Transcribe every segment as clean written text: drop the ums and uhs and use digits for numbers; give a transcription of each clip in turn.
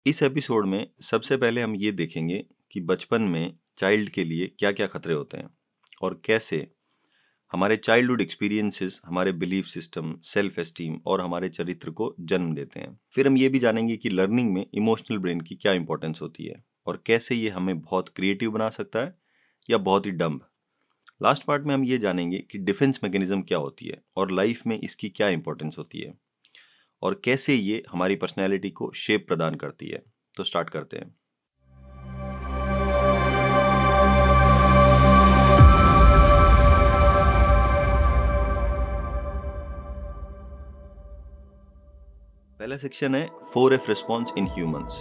इस एपिसोड में सबसे पहले हम ये देखेंगे कि बचपन में चाइल्ड के लिए क्या-क्या खतरे होते हैं और कैसे हमारे चाइल्डहुड एक्सपीरियंसेस हमारे बिलीफ सिस्टम, सेल्फ एस्टीम और हमारे चरित्र को जन्म देते हैं। फिर हम ये भी जानेंगे कि लर्निंग में इमोशनल ब्रेन की क्या इंपॉर्टेंस होती है और कैसे ये हमें बहुत क्रिएटिव बना सकता है या बहुत ही डम्ब। लास्ट पार्ट में हम ये जानेंगे कि डिफेंस मैकेनिज्म क्या होती है और लाइफ में इसकी क्या इंपॉर्टेंस होती है और कैसे ये हमारी पर्सनैलिटी को शेप प्रदान करती है। तो स्टार्ट करते हैं। पहला सेक्शन है 4F रिस्पॉन्स इन ह्यूमंस।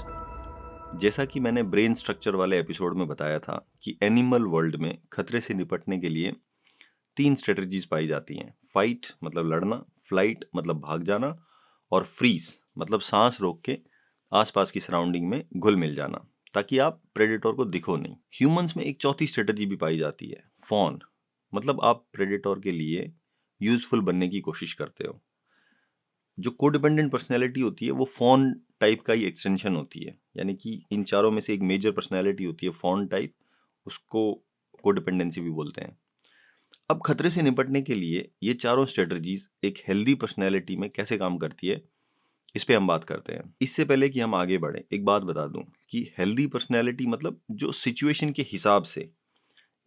जैसा कि मैंने ब्रेन स्ट्रक्चर वाले एपिसोड में बताया था कि एनिमल वर्ल्ड में खतरे से निपटने के लिए 3 स्ट्रेटजीज पाई जाती हैं। फाइट मतलब लड़ना, फ्लाइट मतलब भाग जाना और फ्रीज मतलब सांस रोक के आसपास की सराउंडिंग में घुल मिल जाना ताकि आप प्रेडेटर को दिखो नहीं। ह्यूमंस में एक चौथी स्ट्रेटजी भी पाई जाती है, फॉन मतलब आप प्रेडेटर के लिए यूजफुल बनने की कोशिश करते हो। जो कोडिपेंडेंट पर्सनैलिटी होती है वो फॉन टाइप का ही एक्सटेंशन होती है, यानी कि इन चारों में से एक मेजर पर्सनैलिटी होती है फॉन टाइप, उसको कोडिपेंडेंसी भी बोलते हैं। अब खतरे से निपटने के लिए ये चारों स्ट्रेटजीज एक हेल्दी पर्सनैलिटी में कैसे काम करती है, इस पे हम बात करते हैं। इससे पहले कि हम आगे बढ़े, एक बात बता दूं कि हेल्दी पर्सनैलिटी मतलब जो सिचुएशन के हिसाब से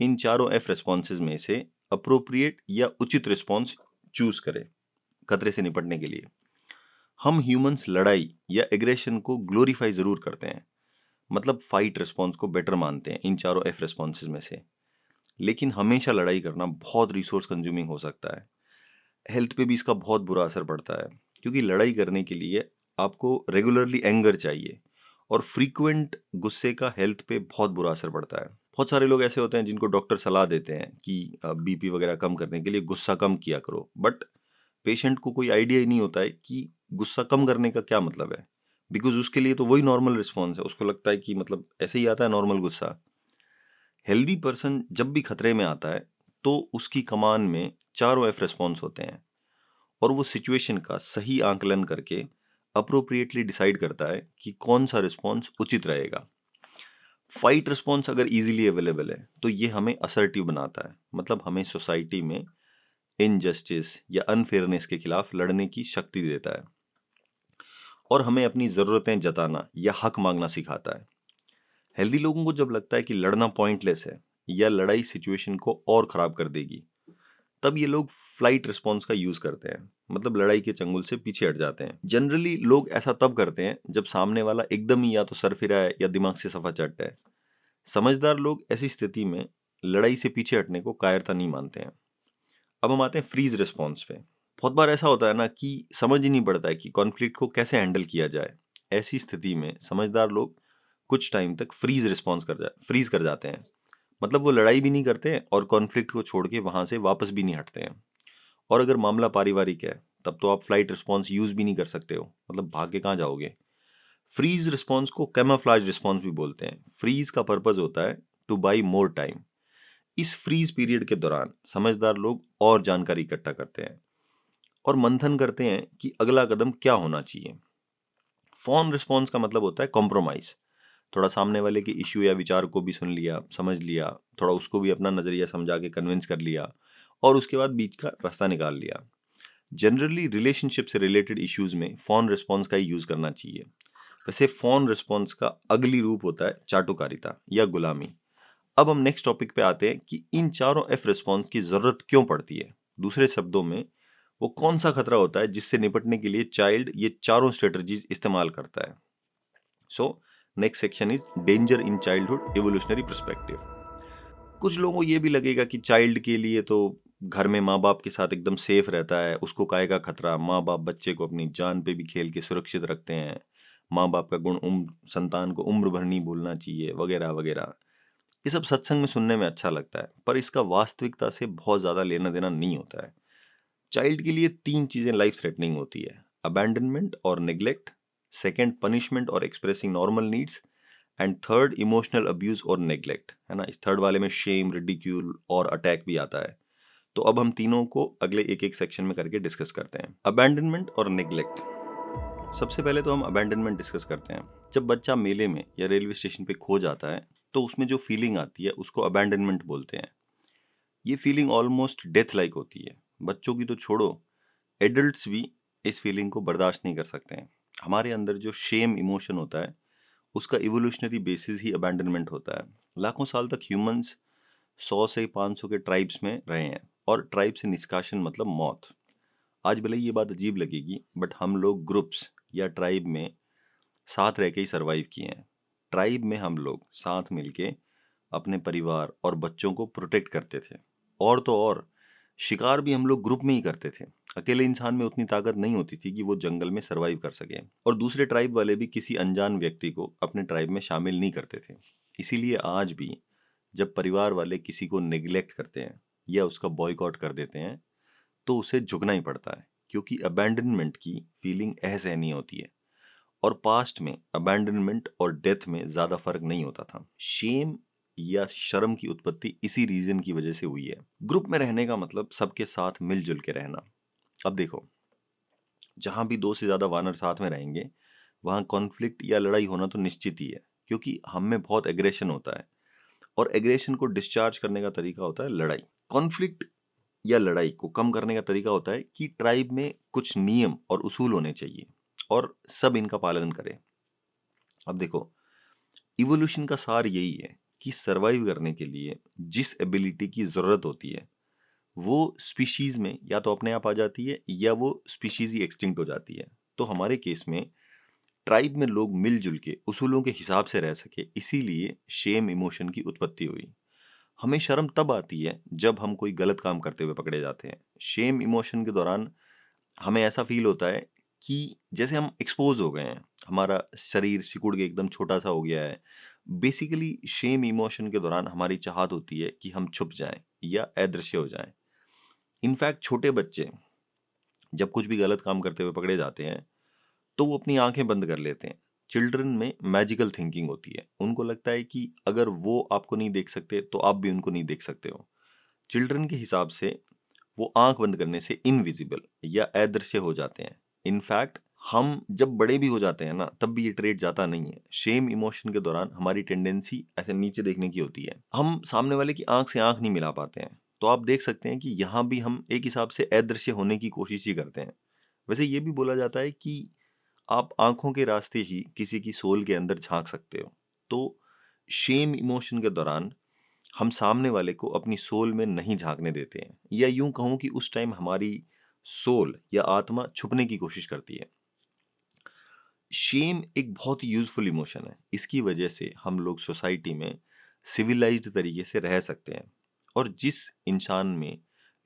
इन चारों एफ रिस्पॉन्सेज में से अप्रोप्रिएट या उचित रिस्पॉन्स चूज करे खतरे से निपटने के लिए। हम ह्यूमंस लड़ाई या एग्रेशन को ग्लोरीफाई जरूर करते हैं, मतलब फाइट रिस्पॉन्स को बेटर मानते हैं इन चारों एफ रिस्पॉन्सेज में से। लेकिन हमेशा लड़ाई करना बहुत रिसोर्स कंज्यूमिंग हो सकता है। हेल्थ पे भी इसका बहुत बुरा असर पड़ता है, क्योंकि लड़ाई करने के लिए आपको रेगुलरली एंगर चाहिए और फ्रीक्वेंट गुस्से का हेल्थ पे बहुत बुरा असर पड़ता है। बहुत सारे लोग ऐसे होते हैं जिनको डॉक्टर सलाह देते हैं कि बीपी वगैरह कम करने के लिए गुस्सा कम किया करो, बट पेशेंट को कोई आइडिया ही नहीं होता है कि गुस्सा कम करने का क्या मतलब है, बिकॉज उसके लिए तो वही नॉर्मल रिस्पॉन्स है। उसको लगता है कि मतलब ऐसे ही आता है नॉर्मल गुस्सा। हेल्दी पर्सन जब भी खतरे में आता है तो उसकी कमान में चारों एफ रिस्पॉन्स होते हैं और वो सिचुएशन का सही आंकलन करके अप्रोप्रिएटली डिसाइड करता है कि कौन सा रिस्पॉन्स उचित रहेगा। फाइट रिस्पॉन्स अगर इजीली अवेलेबल है तो ये हमें असर्टिव बनाता है, मतलब हमें सोसाइटी में इनजस्टिस या अनफेयरनेस के खिलाफ लड़ने की शक्ति देता है और हमें अपनी ज़रूरतें जताना या हक मांगना सिखाता है। हेल्दी लोगों को जब लगता है कि लड़ना पॉइंटलेस है या लड़ाई सिचुएशन को और खराब कर देगी, तब ये लोग फ्लाइट रिस्पॉन्स का यूज करते हैं, मतलब लड़ाई के चंगुल से पीछे हट जाते हैं। जनरली लोग ऐसा तब करते हैं जब सामने वाला एकदम ही या तो सरफिरा है या दिमाग से सफा चट है। समझदार लोग ऐसी स्थिति में लड़ाई से पीछे हटने को कायरता नहीं मानते हैं। अब हम आते हैं फ्रीज रिस्पॉन्स पे। बहुत बार ऐसा होता है ना कि समझ ही नहीं पड़ता है कि कॉन्फ्लिक्ट को कैसे हैंडल किया जाए। ऐसी स्थिति में समझदार लोग कुछ टाइम तक फ्रीज कर जाते हैं, मतलब वो लड़ाई भी नहीं करते हैं और कॉन्फ्लिक्ट को छोड़ के वहां से वापस भी नहीं हटते हैं। और अगर मामला पारिवारिक है तब तो आप फ्लाइट रिस्पॉन्स यूज भी नहीं कर सकते हो, मतलब भाग के कहाँ जाओगे। फ्रीज रिस्पॉन्स को कैमोफ्लेज रिस्पॉन्स भी बोलते हैं। फ्रीज का पर्पस होता है टू बाई मोर टाइम। इस फ्रीज पीरियड के दौरान समझदार लोग और जानकारी इकट्ठा करते हैं और मंथन करते हैं कि अगला कदम क्या होना चाहिए। फॉर्म रिस्पॉन्स का मतलब होता है कॉम्प्रोमाइज। थोड़ा सामने वाले के इश्यू या विचार को भी सुन लिया, समझ लिया, थोड़ा उसको भी अपना नजरिया समझा के कन्विंस कर लिया और उसके बाद बीच का रास्ता निकाल लिया। जनरली रिलेशनशिप से रिलेटेड इश्यूज में फोन रिस्पॉन्स का ही यूज करना चाहिए। वैसे फोन रिस्पॉन्स का अगली रूप होता है चाटुकारिता या गुलामी। अब हम नेक्स्ट टॉपिक पे आते हैं कि इन चारों एफ रिस्पॉन्स की जरूरत क्यों पड़ती है। दूसरे शब्दों में, वो कौन सा खतरा होता है जिससे निपटने के लिए चाइल्ड ये चारों स्ट्रेटजीज इस्तेमाल करता है। So next section is danger in childhood evolutionary perspective. कुछ लोगों को ये भी लगेगा कि चाइल्ड के लिए तो घर में माँ बाप के साथ एकदम सेफ रहता है, उसको काहे का खतरा। माँ बाप बच्चे को अपनी जान पे भी खेल के सुरक्षित रखते हैं। माँ बाप का गुण संतान को उम्र भर नहीं भूलना चाहिए, वगैरह वगैरह। ये सब सत्संग में सुनने में अच्छा लगता है, पर इसका वास्तविकता से बहुत ज्यादा लेना देना नहीं होता है। चाइल्ड के लिए 3 चीजें लाइफ थ्रेटनिंग होती है: अबैंडनमेंट और नेग्लेक्ट, सेकेंड पनिशमेंट और expressing normal needs, and third emotional abuse और नेग्लेक्ट, है ना। इस थर्ड वाले में शेम, रिडिक्यूल और अटैक भी आता है। तो अब हम तीनों को अगले एक एक सेक्शन में करके डिस्कस करते हैं। अबैंडनमेंट और नेग्लेक्ट। सबसे पहले तो हम अबैंडनमेंट डिस्कस करते हैं। जब बच्चा मेले में या रेलवे स्टेशन पे खो जाता है तो उसमें जो फीलिंग आती है उसको अबैंडनमेंट बोलते हैं। ये फीलिंग ऑलमोस्ट डेथ लाइक होती है। बच्चों की तो छोड़ो, एडल्ट्स भी इस फीलिंग को बर्दाश्त नहीं कर सकते हैं। हमारे अंदर जो शेम इमोशन होता है उसका इवोल्यूशनरी बेसिस ही अबैंडनमेंट होता है। लाखों साल तक ह्यूमंस 100 से 500 के ट्राइब्स में रहे हैं और ट्राइब से निष्कासन मतलब मौत। आज भले ही ये बात अजीब लगेगी, बट हम लोग ग्रुप्स या ट्राइब में साथ रह के ही सरवाइव किए हैं। ट्राइब में हम लोग साथ मिलके अपने परिवार और बच्चों को प्रोटेक्ट करते थे। और तो और, शिकार भी हम लोग ग्रुप में ही करते थे। अकेले इंसान में उतनी ताकत नहीं होती थी कि वो जंगल में सरवाइव कर सके। और दूसरे ट्राइब वाले भी किसी अनजान व्यक्ति को अपने ट्राइब में शामिल नहीं करते थे। इसीलिए आज भी जब परिवार वाले किसी को नेग्लेक्ट करते हैं या उसका बॉयकॉट कर देते हैं तो उसे झुकना ही पड़ता है, क्योंकि अबैंडनमेंट की फीलिंग असहनीय होती है। और पास्ट में अबैंडनमेंट और डेथ में ज्यादा फर्क नहीं होता था। शेम या शर्म की उत्पत्ति इसी रीजन की वजह से हुई है। ग्रुप में रहने का मतलब सबके साथ मिलजुल के रहना। अब देखो, जहां भी दो से ज्यादा वानर साथ में रहेंगे वहां कॉन्फ्लिक्ट या लड़ाई होना तो निश्चित ही है, क्योंकि हम में बहुत एग्रेशन होता है और एग्रेशन को डिस्चार्ज करने का तरीका होता है लड़ाई। कॉन्फ्लिक्ट या लड़ाई को कम करने का तरीका होता है कि ट्राइब में कुछ नियम और उसूल होने चाहिए और सब इनका पालन करें। अब देखो, इवोल्यूशन का सार यही है कि सरवाइव करने के लिए जिस एबिलिटी की जरूरत होती है वो स्पीशीज में या तो अपने आप आ जाती है या वो स्पीशीज ही एक्सटिंक्ट हो जाती है। तो हमारे केस में ट्राइब में लोग मिलजुल के उसूलों के हिसाब से रह सके, इसीलिए शेम इमोशन की उत्पत्ति हुई। हमें शर्म तब आती है जब हम कोई गलत काम करते हुए पकड़े जाते हैं। शेम इमोशन के दौरान हमें ऐसा फील होता है कि जैसे हम एक्सपोज हो गए हैं, हमारा शरीर सिकुड़ के एकदम छोटा सा हो गया है। बेसिकली शेम इमोशन के दौरान हमारी चाहत होती है कि हम छुप जाएं या अदृश्य हो जाएं। इनफैक्ट छोटे बच्चे जब कुछ भी गलत काम करते हुए पकड़े जाते हैं तो वो अपनी आंखें बंद कर लेते हैं। चिल्ड्रन में मैजिकल थिंकिंग होती है। उनको लगता है कि अगर वो आपको नहीं देख सकते तो आप भी उनको नहीं देख सकते हो। चिल्ड्रन के हिसाब से वो आंख बंद करने से इनविजिबल या अदृश्य हो जाते हैं। इनफैक्ट हम जब बड़े भी हो जाते हैं ना, तब भी ये ट्रेट जाता नहीं है। शेम इमोशन के दौरान हमारी टेंडेंसी ऐसे नीचे देखने की होती है। हम सामने वाले की आंख से आंख नहीं मिला पाते हैं। तो आप देख सकते हैं कि यहाँ भी हम एक हिसाब से अदृश्य होने की कोशिश ही करते हैं। वैसे ये भी बोला जाता है कि आप आंखों के रास्ते ही किसी की सोल के अंदर झांक सकते हो। तो शेम इमोशन के दौरान हम सामने वाले को अपनी सोल में नहीं झांकने देते हैं, या यूं कहूं कि उस टाइम हमारी सोल या आत्मा छुपने की कोशिश करती है। शेम एक बहुत ही यूजफुल इमोशन है। इसकी वजह से हम लोग सोसाइटी में सिविलाइज्ड तरीके से रह सकते हैं। और जिस इंसान में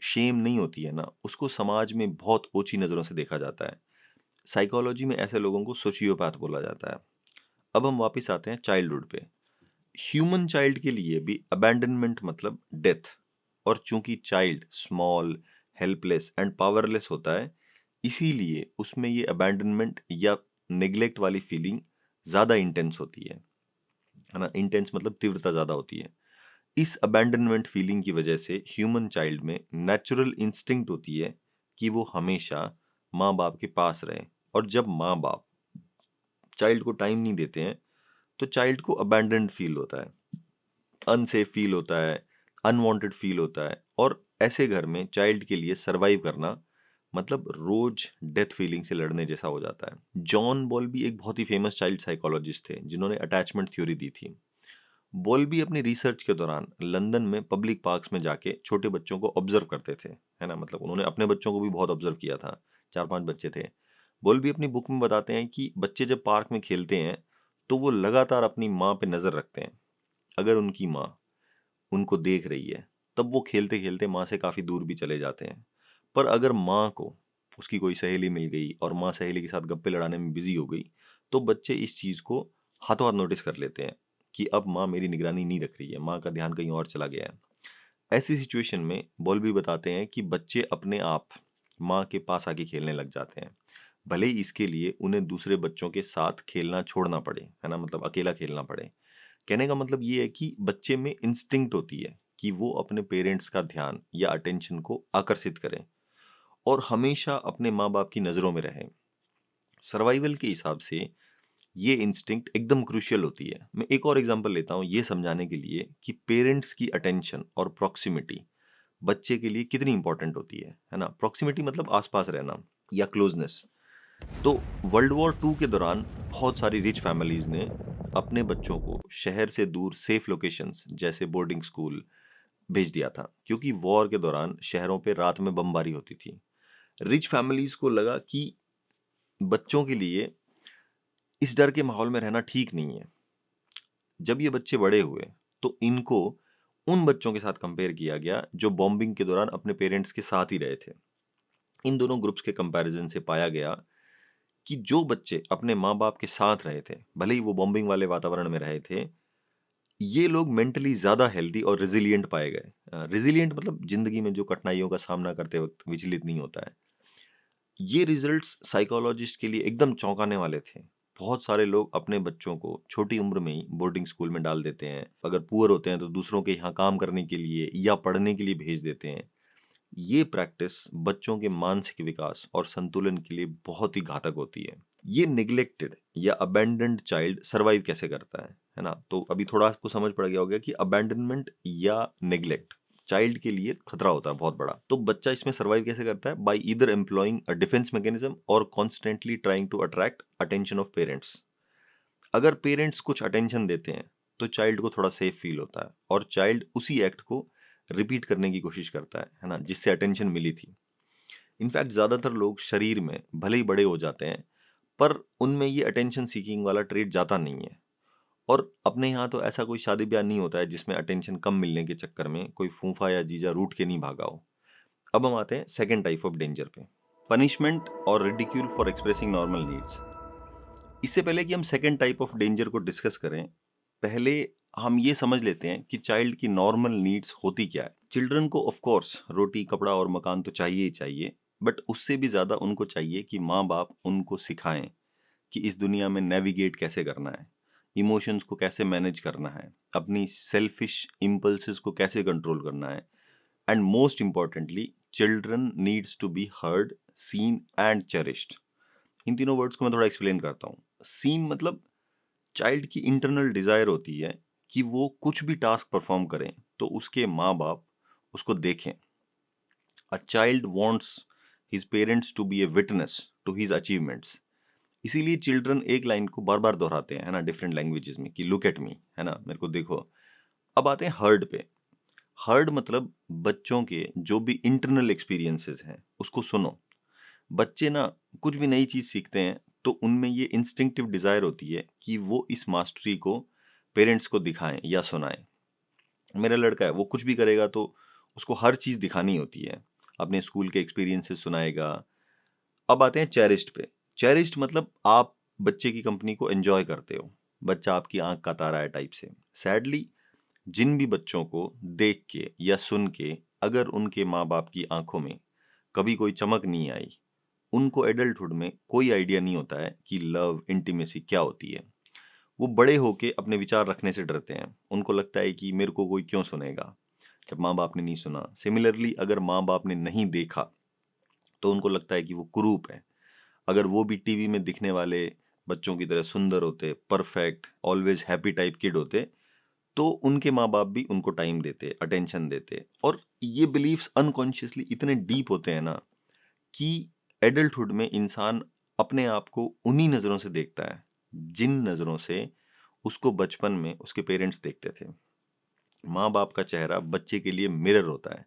शेम नहीं होती है ना, उसको समाज में बहुत ओछी नज़रों से देखा जाता है। साइकोलॉजी में ऐसे लोगों को सोशियोपैथ बोला जाता है। अब हम वापस आते हैं चाइल्डहुड पे। ह्यूमन चाइल्ड के लिए भी अबैंडनमेंट मतलब डेथ। और चूंकि child small, helpless and powerless होता है, इसीलिए उसमें ये अबैंडनमेंट या नेग्लेक्ट वाली फीलिंग ज्यादा इंटेंस होती है ना। इंटेंस मतलब तीव्रता ज्यादा होती है। इस अबैंडनमेंट फीलिंग की वजह से ह्यूमन चाइल्ड में नेचुरल इंस्टिंक्ट होती है कि वो हमेशा माँ बाप के पास रहे। और जब माँ बाप चाइल्ड को टाइम नहीं देते हैं तो चाइल्ड को अबैंडन्ड फील होता है, अनसेफ फील होता है, अनवांटेड फील होता है। और ऐसे घर में चाइल्ड के लिए सरवाइव करना मतलब रोज डेथ फीलिंग से लड़ने जैसा हो जाता है। जॉन बॉल्बी एक बहुत ही फेमस चाइल्ड साइकोलॉजिस्ट थे जिन्होंने अटैचमेंट थ्योरी दी थी। बॉल्बी अपनी रिसर्च के दौरान लंदन में पब्लिक पार्क्स में जाके छोटे बच्चों को ऑब्जर्व करते थे, है ना। मतलब उन्होंने अपने बच्चों को भी बहुत ऑब्जर्व किया था। 4-5 बच्चे थे। बॉल्बी अपनी बुक में बताते हैं कि बच्चे जब पार्क में खेलते हैं तो वो लगातार अपनी माँ पे नजर रखते हैं। अगर उनकी माँ उनको देख रही है तब वो खेलते खेलते माँ से काफी दूर भी चले जाते हैं। पर अगर माँ को उसकी कोई सहेली मिल गई और माँ सहेली के साथ गप्पे लड़ाने में बिजी हो गई तो बच्चे इस चीज को हाथों हाथ नोटिस कर लेते हैं कि अब माँ मेरी निगरानी नहीं रख रही है, माँ का ध्यान कहीं और चला गया है। ऐसी सिचुएशन में बॉल भी बताते हैं कि बच्चे अपने आप माँ के पास आके खेलने लग जाते हैं, भले ही इसके लिए उन्हें दूसरे बच्चों के साथ खेलना छोड़ना पड़े, है ना। मतलब अकेला खेलना पड़े। कहने का मतलब ये है कि बच्चे में इंस्टिंक्ट होती है कि वो अपने पेरेंट्स का ध्यान या अटेंशन को आकर्षित करें और हमेशा अपने माँ बाप की नज़रों में रहें। सर्वाइवल के हिसाब से ये इंस्टिंक्ट एकदम क्रूशियल होती है। मैं एक और एग्जांपल लेता हूँ ये समझाने के लिए कि पेरेंट्स की अटेंशन और प्रॉक्सिमिटी बच्चे के लिए कितनी इंपॉर्टेंट होती है ना? प्रॉक्सिमिटी मतलब आस-पास रहना या क्लोजनेस। तो वर्ल्ड वॉर 2 के दौरान बहुत सारी रिच फैमिलीज ने अपने बच्चों को शहर से दूर सेफ लोकेशंस जैसे बोर्डिंग स्कूल भेज दिया था, क्योंकि वॉर के दौरान शहरों पे रात में बमबारी होती थी। रिच फैमिलीज को लगा कि बच्चों के लिए इस डर के माहौल में रहना ठीक नहीं है। जब ये बच्चे बड़े हुए तो इनको उन बच्चों के साथ कंपेयर किया गया जो बॉम्बिंग के दौरान अपने पेरेंट्स के साथ ही रहे थे। इन दोनों ग्रुप्स के कंपैरिजन से पाया गया कि जो बच्चे अपने माँ-बाप के साथ रहे थे, भले ही वो बॉम्बिंग वाले वातावरण में रहे थे, ये लोग मेंटली ज़्यादा हेल्दी और रेज़िलिएंट पाए गए। रेज़िलिएंट मतलब ज़िंदगी में जो कठिनाइयों का सामना करते वक़्त विचलित नहीं होता है। ये रिजल्ट्स साइकोलॉजिस्ट के लिए एकदम चौंकाने वाले थे। बहुत सारे लोग अपने बच्चों को छोटी उम्र में ही बोर्डिंग स्कूल में डाल देते हैं। अगर पुअर होते हैं तो दूसरों के यहाँ काम करने के लिए या पढ़ने के लिए भेज देते हैं। ये प्रैक्टिस बच्चों के मानसिक विकास और संतुलन के लिए बहुत ही घातक होती है। ये निग्लेक्टेड या अबैंडन्ड चाइल्ड सर्वाइव कैसे करता है ना? तो अभी थोड़ा आपको समझ पड़ गया होगा कि अबैंडनमेंट या नेग्लेक्ट चाइल्ड के लिए खतरा होता है बहुत बड़ा। तो बच्चा इसमें सर्वाइव कैसे करता है? By either employing a defence mechanism और constantly trying to attract attention of parents. अगर पेरेंट्स कुछ अटेंशन देते हैं तो चाइल्ड को थोड़ा सेफ फील होता है और चाइल्ड उसी एक्ट को रिपीट करने की कोशिश करता है ना, जिससे अटेंशन मिली थी। इनफैक्ट ज्यादातर लोग शरीर में भले ही बड़े हो जाते हैं, पर उनमें ये अटेंशन सीकिंग वाला ट्रेट जाता नहीं है। और अपने यहाँ तो ऐसा कोई शादी ब्याह नहीं होता है जिसमें अटेंशन कम मिलने के चक्कर में कोई फूफा या जीजा रूठ के नहीं भागा हो। अब हम आते हैं सेकेंड टाइप ऑफ डेंजर पे, पनिशमेंट और ridicule for expressing normal needs. इससे पहले कि हम सेकेंड टाइप ऑफ डेंजर को डिस्कस करें, पहले हम ये समझ लेते हैं कि चाइल्ड की नॉर्मल नीड्स होती क्या है। चिल्ड्रन को ऑफ कोर्स रोटी, कपड़ा और मकान तो चाहिए ही चाहिए, बट उससे भी ज़्यादा उनको चाहिए कि माँ बाप उनको सिखाएं कि इस दुनिया में नेविगेट कैसे करना है, इमोशंस को कैसे मैनेज करना है, अपनी सेल्फिश इम्पल्सेस को कैसे कंट्रोल करना है। And most importantly, children needs to be heard, seen and cherished. इन तीनों वर्ड्स को मैं थोड़ा एक्सप्लेन करता हूँ। सीन मतलब चाइल्ड की इंटरनल डिजायर होती है कि वो कुछ भी टास्क परफॉर्म करें तो उसके माँ बाप उसको देखें। A child wants his parents to be a witness to his achievements. इसीलिए चिल्ड्रन एक लाइन को बार बार दोहराते हैं, है ना, डिफरेंट लैंग्वेजेस में, कि लुक एट मी, है ना, मेरे को देखो। अब आते हैं हर्ड पे। हर्ड मतलब बच्चों के जो भी इंटरनल एक्सपीरियंसेस हैं उसको सुनो। बच्चे ना कुछ भी नई चीज सीखते हैं तो उनमें ये इंस्टिंक्टिव डिजायर होती है कि वो इस मास्टरी को पेरेंट्स को दिखाएं या सुनाएं। मेरा लड़का है, वो कुछ भी करेगा तो उसको हर चीज दिखानी होती है, अपने स्कूल के एक्सपीरियंसेस सुनाएगा। अब आते हैं चेरिस्ट पे। चेरिस्ट मतलब आप बच्चे की कंपनी को एंजॉय करते हो, बच्चा आपकी आंख का तारा है टाइप से। सैडली, जिन भी बच्चों को देख के या सुन के अगर उनके माँ बाप की आंखों में कभी कोई चमक नहीं आई, उनको एडल्टहुड में कोई आइडिया नहीं होता है कि लव, इंटीमेसी क्या होती है। वो बड़े होके अपने विचार रखने से डरते हैं। उनको लगता है कि मेरे को कोई क्यों सुनेगा जब माँ बाप ने नहीं सुना। सिमिलरली, अगर माँ बाप ने नहीं देखा तो उनको लगता है कि वो कुरूप है। अगर वो भी टीवी में दिखने वाले बच्चों की तरह सुंदर होते, perfect, always happy type kid होते, तो उनके माँ बाप भी उनको टाइम देते, अटेंशन देते। और ये बिलीव्स अनकॉन्शियसली इतने डीप होते हैं ना कि एडल्टहुड में इंसान अपने आप को उन्हीं नज़रों से देखता है जिन नज़रों से उसको बचपन में उसके पेरेंट्स देखते थे। माँ बाप का चेहरा बच्चे के लिए मिरर होता है।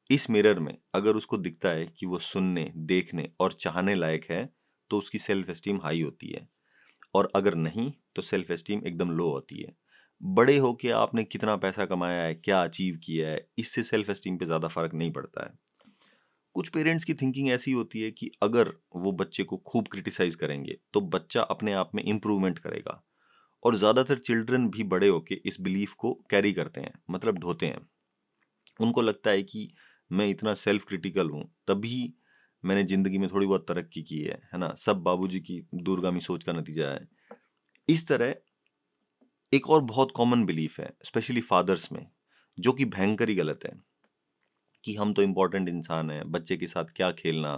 इस मिरर में अगर उसको दिखता है कि वो सुनने, देखने और चाहने लायक है तो उसकी सेल्फ एस्टीम हाई होती है, और अगर नहीं तो सेल्फ एस्टीम एकदम लो होती है। बड़े होके आपने कितना पैसा कमाया है, क्या अचीव किया है, इससे सेल्फ एस्टीम पे ज़्यादा फर्क नहीं पड़ता है। कुछ पेरेंट्स की थिंकिंग ऐसी होती है कि अगर वो बच्चे को खूब क्रिटिसाइज करेंगे तो बच्चा अपने आप में इम्प्रूवमेंट करेगा। और ज़्यादातर चिल्ड्रन भी बड़े होके इस बिलीफ को कैरी करते हैं, मतलब ढोते हैं। उनको लगता है कि मैं इतना सेल्फ क्रिटिकल हूँ तभी मैंने ज़िंदगी में थोड़ी बहुत तरक्की की है ना, सब बाबूजी की दूरगामी सोच का नतीजा है। इस तरह एक और बहुत कॉमन बिलीफ है स्पेशली फादर्स में, जो कि भयंकर ही गलत है, कि हम तो इम्पोर्टेंट इंसान हैं, बच्चे के साथ क्या खेलना,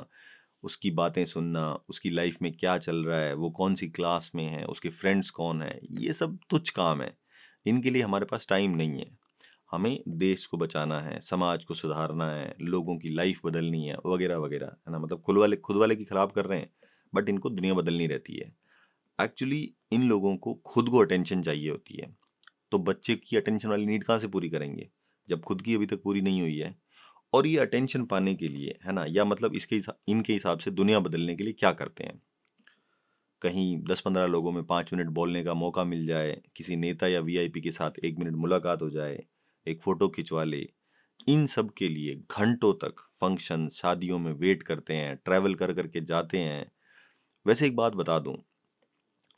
उसकी बातें सुनना, उसकी लाइफ में क्या चल रहा है, वो कौन-सी क्लास में है, उसके फ्रेंड्स कौन हैं, ये सब तुच्छ काम है। इनके लिए हमारे पास टाइम नहीं है। हमें देश को बचाना है, समाज को सुधारना है, लोगों की लाइफ बदलनी है, वगैरह-वगैरह, है ना? मतलब खुद वाले की खराब कर रहे हैं, बट इनको दुनिया बदलनी रहती है। एक्चुअली इन लोगों को खुद को अटेंशन चाहिए होती है। तो बच्चे की अटेंशन वाली नीड कहाँ से पूरी करेंगे? जब खुद की अभी तक पूरी नहीं हुई है। और ये अटेंशन पाने के लिए, है ना? या मतलब इनके हिसाब से दुनिया बदलने के लिए क्या करते हैं? कहीं 10-15 लोगों में 5 मिनट बोलने का मौका मिल जाए, किसी नेता या वीआईपी के साथ 1 मिनट मुलाकात हो जाए, एक फ़ोटो खिंचवा ले। इन सब के लिए घंटों तक फंक्शन, शादियों में वेट करते हैं, ट्रैवल कर के जाते हैं। वैसे एक बात बता दूँ,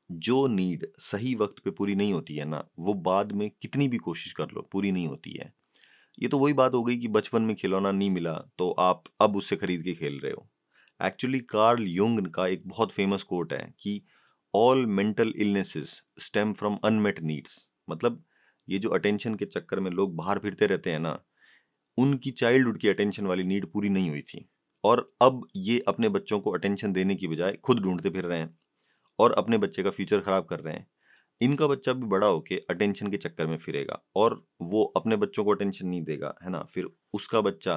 जो नीड सही वक़्त पे पूरी नहीं होती है ना, वो बाद में कितनी भी कोशिश कर लो, पूरी नहीं होती है। ये तो वही बात हो गई कि बचपन में खिलौना नहीं मिला, तो आप अब उससे खरीद के खेल रहे हो। एक्चुअली कार्ल युंग का एक बहुत फेमस कोट है कि all mental illnesses stem from unmet needs. मतलब ये जो अटेंशन के चक्कर में लोग बाहर फिरते रहते हैं ना, उनकी चाइल्डहुड की अटेंशन वाली नीड पूरी नहीं हुई थी। और अब ये अपने बच्चों को अटेंशन देने की बजाय खुद ढूंढते फिर रहे हैं और अपने बच्चे का फ्यूचर खराब कर रहे हैं। इनका बच्चा भी बड़ा होके अटेंशन के चक्कर में फिरेगा और वो अपने बच्चों को अटेंशन नहीं देगा, है ना? फिर उसका बच्चा।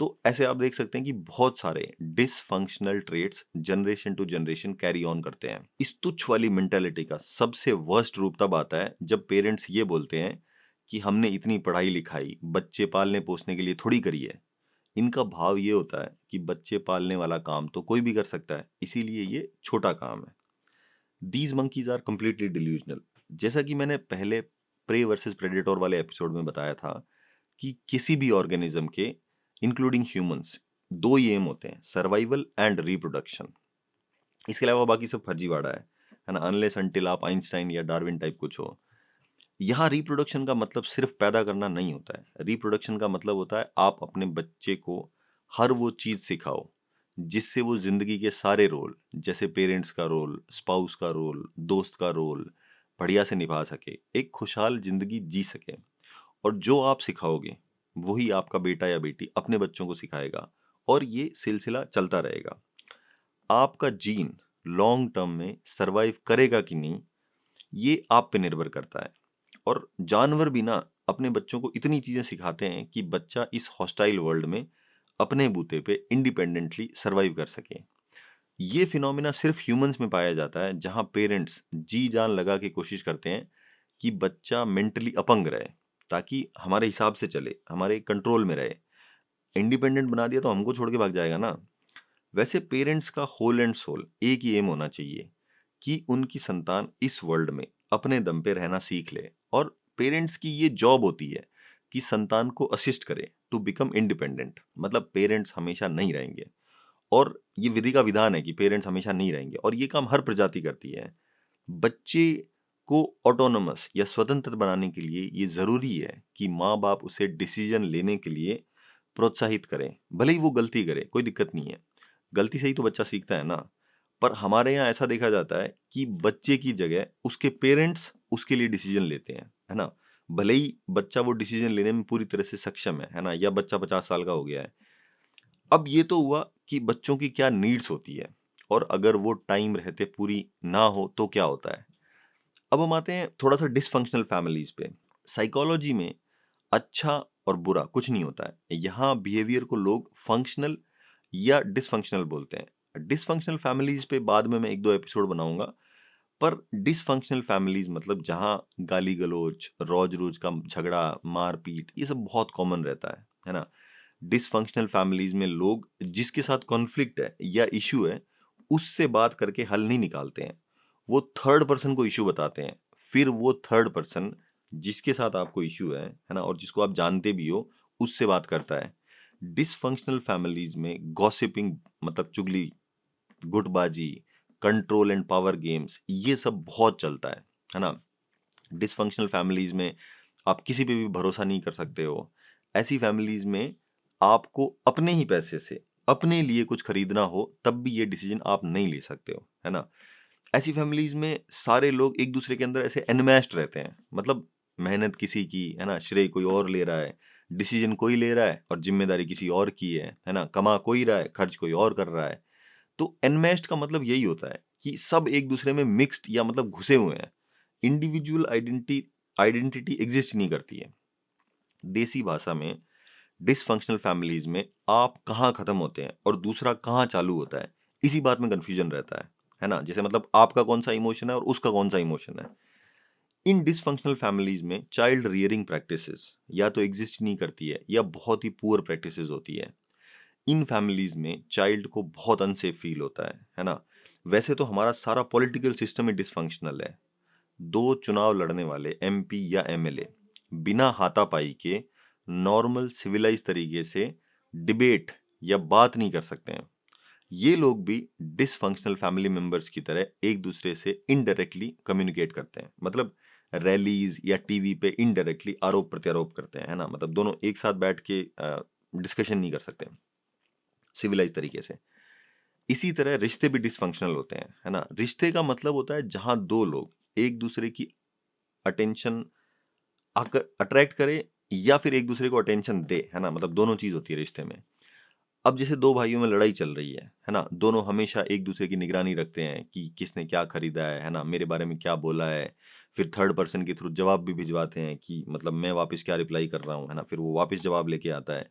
तो ऐसे आप देख सकते हैं कि बहुत सारे dysfunctional traits generation to generation carry on करते हैं। इस तुच्छ वाली मेंटालिटी का सबसे वर्स्ट रूप तब आता है जब पेरेंट्स ये बोलते हैं कि हमने इतनी पढ़ाई लिखाई बच्चे पालने पोसने के लिए थोड़ी करी है। इनका भाव ये होता है कि बच्चे पालने वाला काम तो कोई भी कर सकता है, इसीलिए ये छोटा काम है। These monkeys are completely delusional. जैसा कि मैंने पहले प्रे वर्सेस प्रेडेटर वाले एपिसोड में बताया था कि किसी भी ऑर्गेनिज्म के इंक्लूडिंग ह्यूमंस दो ही एम होते हैं, सर्वाइवल एंड रिप्रोडक्शन। इसके अलावा बाकी सब फर्जीवाड़ा है ना? अनलेस अनटिल आप आइंस्टाइन या डार्विन टाइप कुछ हो। यहाँ रिप्रोडक्शन का मतलब सिर्फ पैदा करना नहीं होता है। रिप्रोडक्शन का मतलब होता है आप अपने बच्चे को हर वो चीज सिखाओ जिससे वो जिंदगी के सारे रोल, जैसे पेरेंट्स का रोल, स्पाउस का रोल, दोस्त का रोल, बढ़िया से निभा सके, एक खुशहाल जिंदगी जी सके। और जो आप सिखाओगे वही आपका बेटा या बेटी अपने बच्चों को सिखाएगा और ये सिलसिला चलता रहेगा। आपका जीन लॉन्ग टर्म में सरवाइव करेगा कि नहीं, ये आप पे निर्भर करता है। और जानवर भी ना अपने बच्चों को इतनी चीजें सिखाते हैं कि बच्चा इस हॉस्टाइल वर्ल्ड में अपने बूते पे इंडिपेंडेंटली सरवाइव कर सके। ये फिनोमिना सिर्फ ह्यूमंस में पाया जाता है जहां पेरेंट्स जी जान लगा के कोशिश करते हैं कि बच्चा मेंटली अपंग रहे ताकि हमारे हिसाब से चले, हमारे कंट्रोल में रहे। इंडिपेंडेंट बना दिया तो हमको छोड़ के भाग जाएगा ना। वैसे पेरेंट्स का होल एंड सोल एक ही एम होना चाहिए कि उनकी संतान इस वर्ल्ड में अपने दम पे रहना सीख ले। और पेरेंट्स की ये जॉब होती है कि संतान को असिस्ट करे टू बिकम इंडिपेंडेंट। मतलब पेरेंट्स हमेशा नहीं रहेंगे और ये विधि का विधान है कि पेरेंट्स हमेशा नहीं रहेंगे और ये काम हर प्रजाति करती है। बच्चे को ऑटोनोमस या स्वतंत्र बनाने के लिए ये जरूरी है कि माँ बाप उसे डिसीजन लेने के लिए प्रोत्साहित करें। भले ही वो गलती करे, कोई दिक्कत नहीं है। गलती से ही तो बच्चा सीखता है ना। पर हमारे यहाँ ऐसा देखा जाता है कि बच्चे की जगह उसके पेरेंट्स उसके लिए डिसीजन लेते हैं, है ना? भले ही बच्चा वो डिसीजन लेने में पूरी तरह से सक्षम है ना? या बच्चा 50 साल का हो गया है। अब ये तो हुआ कि बच्चों की क्या नीड्स होती है और अगर वो टाइम रहते पूरी ना हो तो क्या होता है। अब हम आते हैं थोड़ा सा डिसफंक्शनल फैमिलीज पे। साइकोलॉजी में अच्छा और बुरा कुछ नहीं होता है। यहाँ बिहेवियर को लोग फंक्शनल या डिसफंक्शनल बोलते हैं। डिसफंक्शनल फैमिलीज पे बाद में मैं 1-2 एपिसोड बनाऊंगा। पर डिसफंक्शनल फैमिलीज मतलब जहाँ गाली गलौज, रोज रोज का झगड़ा, मारपीट, ये सब बहुत कॉमन रहता है ना? डिसफंक्शनल फैमिलीज में लोग जिसके साथ कॉन्फ्लिक्ट है या इशू है उससे बात करके हल नहीं निकालते हैं। वो थर्ड पर्सन को इशू बताते हैं। फिर वो थर्ड पर्सन जिसके साथ आपको इशू है ना, और जिसको आप जानते भी हो, उससे बात करता है। डिसफंक्शनल फैमिलीज में गॉसिपिंग मतलब चुगली, गुटबाजी, कंट्रोल एंड पावर गेम्स, ये सब बहुत चलता है ना? डिसफंक्शनल फैमिलीज में आप किसी पे भी भरोसा नहीं कर सकते हो। ऐसी फैमिलीज में आपको अपने ही पैसे से अपने लिए कुछ खरीदना हो तब भी ये डिसीजन आप नहीं ले सकते हो, है ना? ऐसी फैमिलीज में सारे लोग एक दूसरे के अंदर ऐसे एनमैश्ड रहते हैं। मतलब मेहनत किसी की, है ना, श्रेय कोई और ले रहा है, डिसीजन कोई ले रहा है और जिम्मेदारी किसी और की है ना? कमा कोई रहा है, खर्च कोई और कर रहा है। तो एनमेश्ड का मतलब यही होता है कि सब एक दूसरे में मिक्स्ड या मतलब घुसे हुए हैं। इंडिविजुअल आइडेंटिटी आइडेंटिटी एग्जिस्ट नहीं करती है। देसी भाषा में डिसफंक्शनल फैमिलीज में आप कहाँ खत्म होते हैं और दूसरा कहाँ चालू होता है, इसी बात में कंफ्यूजन रहता है ना? जैसे मतलब आपका कौन सा इमोशन है और उसका कौन सा इमोशन है। इन डिसफंक्शनल फैमिलीज में चाइल्ड रियरिंग प्रैक्टिसेस या तो एग्जिस्ट नहीं करती है या बहुत ही पुअर प्रैक्टिसेस होती है। इन फैमिलीज में चाइल्ड को बहुत अनसेफ फील होता है ना? वैसे तो हमारा सारा पॉलिटिकल सिस्टम ही डिसफंक्शनल है। दो चुनाव लड़ने वाले एमपी या एमएलए बिना हाथापाई के नॉर्मल सिविलाइज तरीके से डिबेट या बात नहीं कर सकते हैं। ये लोग भी डिसफंक्शनल फैमिली मेंबर्स की तरह एक दूसरे से इनडायरेक्टली कम्युनिकेट करते हैं। मतलब रैलीज या टीवी पे इनडायरेक्टली आरोप प्रत्यारोप करते हैं, है ना? मतलब दोनों एक साथ बैठ के डिस्कशन नहीं कर सकते सिविलाइज तरीके से। इसी तरह रिश्ते भी डिसफंक्शनल होते हैं, है ना? रिश्ते का मतलब होता है जहां दो लोग एक दूसरे की अटेंशन अट्रैक्ट करे या फिर एक दूसरे को अटेंशन दे, है ना? मतलब दोनों चीज होती है रिश्ते में। अब जैसे दो भाइयों में लड़ाई चल रही है ना? दोनों हमेशा एक दूसरे की निगरानी रखते हैं कि किसने क्या खरीदा है ना? मेरे बारे में क्या बोला है। फिर थर्ड पर्सन के थ्रू जवाब भी भिजवाते हैं कि मतलब मैं वापस क्या रिप्लाई कर रहा हूँ, है ना? फिर वो वापस जवाब लेके आता है।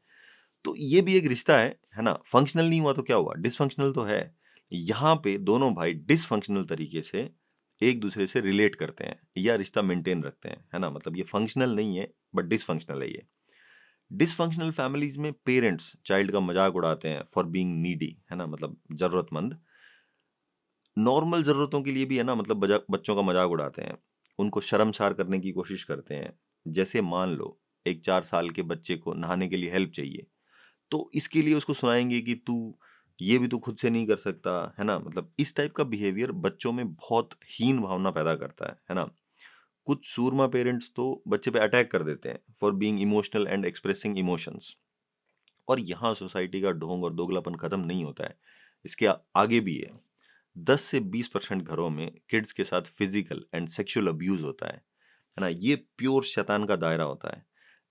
तो ये भी एक रिश्ता है ना? फंक्शनल नहीं हुआ तो क्या हुआ? डिसफंक्शनल तो है। यहाँ पे दोनों भाई डिसफंक्शनल तरीके से एक दूसरे से रिलेट करते हैं या रिश्ता मेंटेन रखते हैं, है ना? मतलब ये फंक्शनल नहीं है बट डिसफंक्शनल है ये। डिसफंक्शनल फैमिलीज में पेरेंट्स चाइल्ड का मजाक उड़ाते हैं फॉर बीइंग नीडी, है ना? मतलब जरूरतमंद। नॉर्मल जरूरतों के लिए भी है ना, मतलब बच्चों का मजाक उड़ाते हैं। उनको शर्मसार करने की कोशिश करते हैं। जैसे मान लो एक 4 साल के बच्चे को नहाने के लिए हेल्प चाहिए, तो इसके लिए उसको सुनाएंगे कि तू ये भी तो खुद से नहीं कर सकता, है ना? मतलब इस टाइप का बिहेवियर बच्चों में बहुत हीन भावना पैदा करता है ना? कुछ सूरमा पेरेंट्स तो बच्चे पे अटैक कर देते हैं for being emotional and expressing emotions. और यहाँ सोसाइटी का ढोंग और दोगलापन खत्म नहीं होता है, इसके आगे भी है। 10 से 20% घरों में किड्स के साथ फिजिकल एंड सेक्सुअल अब्यूज होता है ना? ये प्योर शैतान का दायरा होता है।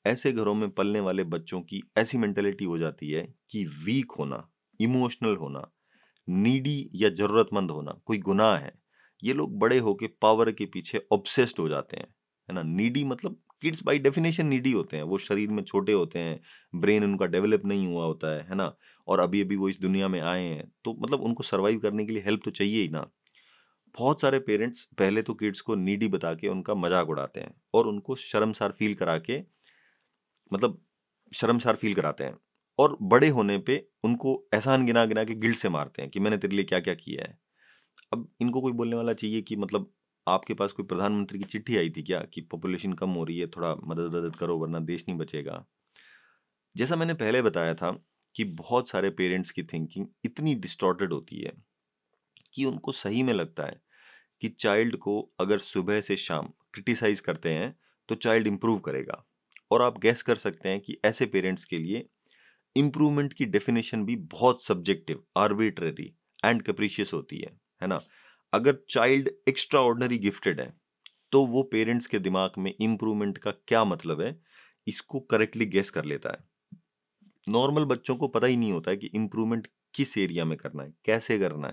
ऐसे घरों में पलने वाले बच्चों की ऐसी मेंटेलिटी हो जाती है कि वीक होना, इमोशनल होना, नीडी या जरूरतमंद होना कोई गुनाह है। ये लोग बड़े होके पावर के पीछे ऑब्सेस्ड हो जाते हैं, है ना? नीडी मतलब किड्स बाय डेफिनेशन नीडी होते हैं। वो शरीर में छोटे होते हैं, ब्रेन उनका डेवलप नहीं हुआ होता है ना? और अभी-अभी वो इस दुनिया में आए हैं, तो मतलब उनको सर्वाइव करने के लिए हेल्प तो चाहिए ही ना। बहुत सारे पेरेंट्स पहले तो किड्स को नीडी बता के उनका मजाक उड़ाते हैं और उनको शर्मसार फील करा के मतलब शर्मसार फील कराते हैं। और बड़े होने पे उनको एहसान गिना-गिना के गिल्ट से मारते हैं कि मैंने तेरे लिए क्या-क्या किया है। अब इनको कोई बोलने वाला चाहिए कि मतलब आपके पास कोई प्रधानमंत्री की चिट्ठी आई थी क्या कि पॉपुलेशन कम हो रही है, थोड़ा मदद-वदद करो वरना देश नहीं बचेगा। जैसा मैंने पहले बताया था कि बहुत सारे पेरेंट्स की थिंकिंग इतनी डिस्टॉर्टेड होती है कि उनको सही में लगता है कि चाइल्ड को अगर सुबह से शाम क्रिटिसाइज करते हैं तो चाइल्ड इंप्रूव करेगा। और आप गैस कर सकते हैं कि ऐसे पेरेंट्स के लिए इंप्रूवमेंट की डेफिनेशन भी बहुत सब्जेक्टिव, आर्बिट्ररी एंड कैप्रिशियस होती है ना? अगर चाइल्ड एक्स्ट्रा ऑर्डिनरी गिफ्टेड है तो वो पेरेंट्स के दिमाग में इंप्रूवमेंट का क्या मतलब है, इसको करेक्टली गेस कर लेता है। नॉर्मल बच्चों को पता ही नहीं होता है कि इंप्रूवमेंट किस एरिया में करना है, कैसे करना